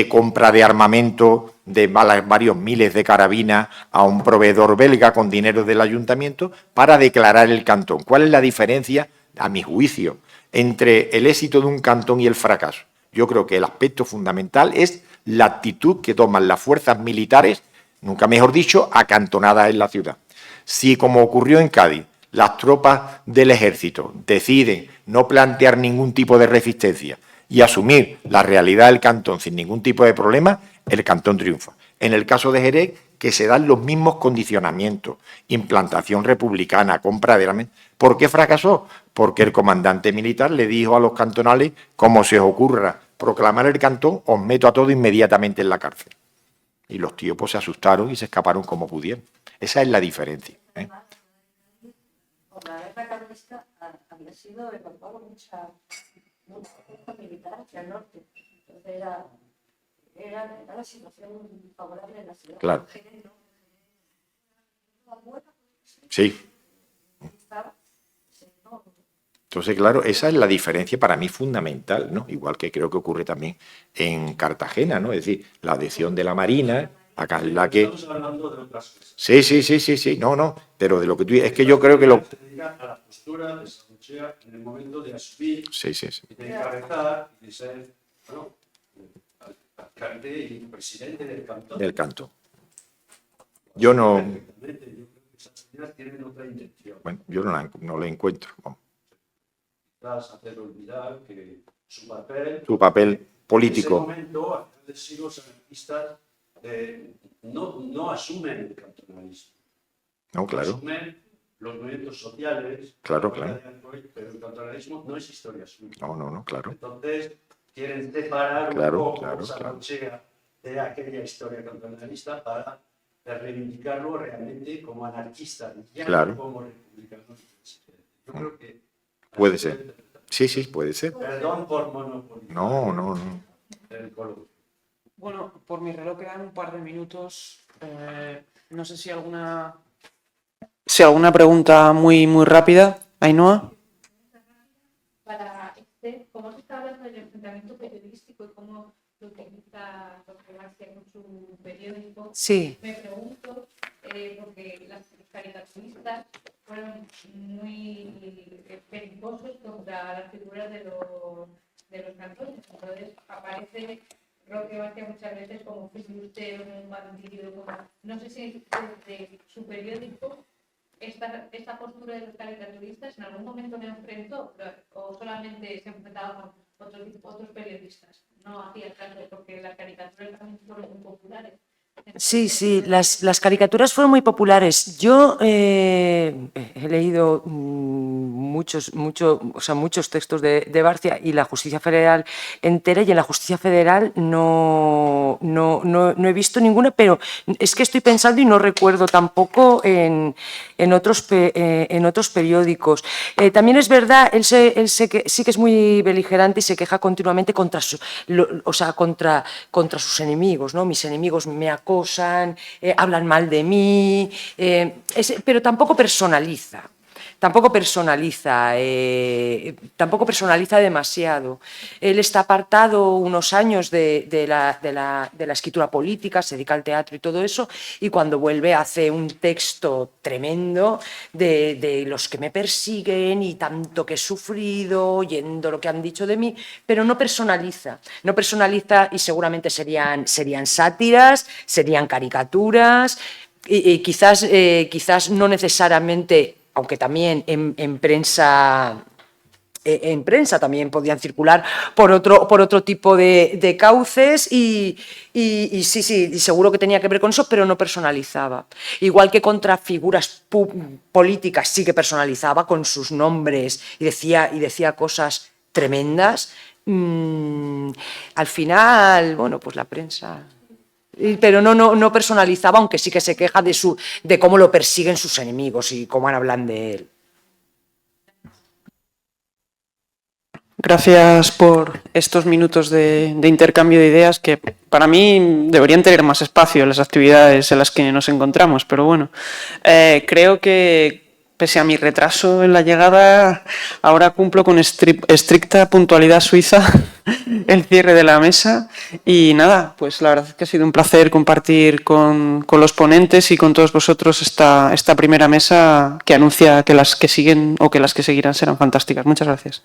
compra de armamento de varios miles de carabinas a un proveedor belga con dinero del ayuntamiento para declarar el cantón. ¿Cuál es la diferencia, a mi juicio, entre el éxito de un cantón y el fracaso? Yo creo que el aspecto fundamental es la actitud que toman las fuerzas militares, nunca mejor dicho, acantonadas en la ciudad. Si, como ocurrió en Cádiz, las tropas del ejército deciden no plantear ningún tipo de resistencia y asumir la realidad del cantón sin ningún tipo de problema, el cantón triunfa. En el caso de Jerez, que se dan los mismos condicionamientos, implantación republicana, compra de... ¿Por qué fracasó? Porque el comandante militar le dijo a los cantonales, como se os ocurra proclamar el cantón, os meto a todos inmediatamente en la cárcel. Y los tíos pues se asustaron y se escaparon como pudieron. Esa es la diferencia. Por la guerra carlista había sido evacuado mucha fuerza militar hacia el norte. Entonces era la situación favorable en la ciudad. Claro. Sí. Entonces, claro, esa es la diferencia para mí fundamental, ¿no? Igual que creo que ocurre también en Cartagena, ¿no? Es decir, la adhesión de la Marina, acá es la que... Estamos hablando de otras cosas. Sí, no, pero de lo que tú... Es que yo creo que lo... Se dedica a la postura de Sanchea en el momento de asumir, Sí. y de encabezar, y de ser, bueno, alcalde y presidente del cantón. Del cantón. Yo no... Perfectamente, yo creo que esas ideas tienen otra intención. Bueno, yo no la encuentro. Vamos. Quizás hacer olvidar que su papel... Su papel En ese político. momento, a final del siglo, los anarquistas no asumen el cantonalismo. No, claro. Asumen los movimientos sociales. Claro. Pero el cantonalismo no es historia suya. No, claro. Entonces, quieren separar Claro, un poco claro, esa claro. Sanchea de aquella historia cantonalista para reivindicarlo realmente como anarquista, ya Claro. no como republicano. Yo creo que... Puede ser. Sí, puede ser. Perdón por monopolizar No. el coloquio. Bueno, por mi reloj quedan un par de minutos. No sé si alguna pregunta muy rápida. Ainhoa. Para ¿cómo se está hablando del enfrentamiento periodístico y cómo lo utiliza Jorge García con su periódico? Sí. Me pregunto, porque los caricaturistas fueron muy belicosos contra las figuras de los cantones. Entonces aparece Roque García muchas veces como fuiste un bandido. No sé si desde su periódico esta postura de los caricaturistas en algún momento le enfrentó o solamente se enfrentaba con otros periodistas. No hacía caso porque las caricaturas también fueron muy populares. Sí, las caricaturas fueron muy populares. Yo he leído muchos textos de Barcia y la Justicia Federal entera, y en la Justicia Federal no he visto ninguna, pero es que estoy pensando y no recuerdo tampoco en otros periódicos. También es verdad, él sí que es muy beligerante y se queja continuamente contra sus enemigos, ¿no? Mis enemigos me acosan, hablan mal de mí, pero tampoco personaliza. Tampoco personaliza demasiado. Él está apartado unos años de la escritura política, se dedica al teatro y todo eso, y cuando vuelve hace un texto tremendo de los que me persiguen y tanto que he sufrido, oyendo lo que han dicho de mí, pero no personaliza. No personaliza y seguramente serían sátiras, serían caricaturas, y quizás no necesariamente, aunque también en prensa también podían circular por otro tipo de cauces, y sí, seguro que tenía que ver con eso, pero no personalizaba. Igual que contra figuras políticas sí que personalizaba con sus nombres y decía cosas tremendas. Al final, bueno, pues la prensa... Pero no personalizaba, aunque sí que se queja de cómo lo persiguen sus enemigos y cómo hablan de él. Gracias por estos minutos de intercambio de ideas que para mí deberían tener más espacio en las actividades en las que nos encontramos, pero bueno, creo que pese a mi retraso en la llegada, ahora cumplo con estricta puntualidad suiza el cierre de la mesa. Y nada, pues la verdad es que ha sido un placer compartir con los ponentes y con todos vosotros esta primera mesa que anuncia que las que siguen o que las que seguirán serán fantásticas. Muchas gracias.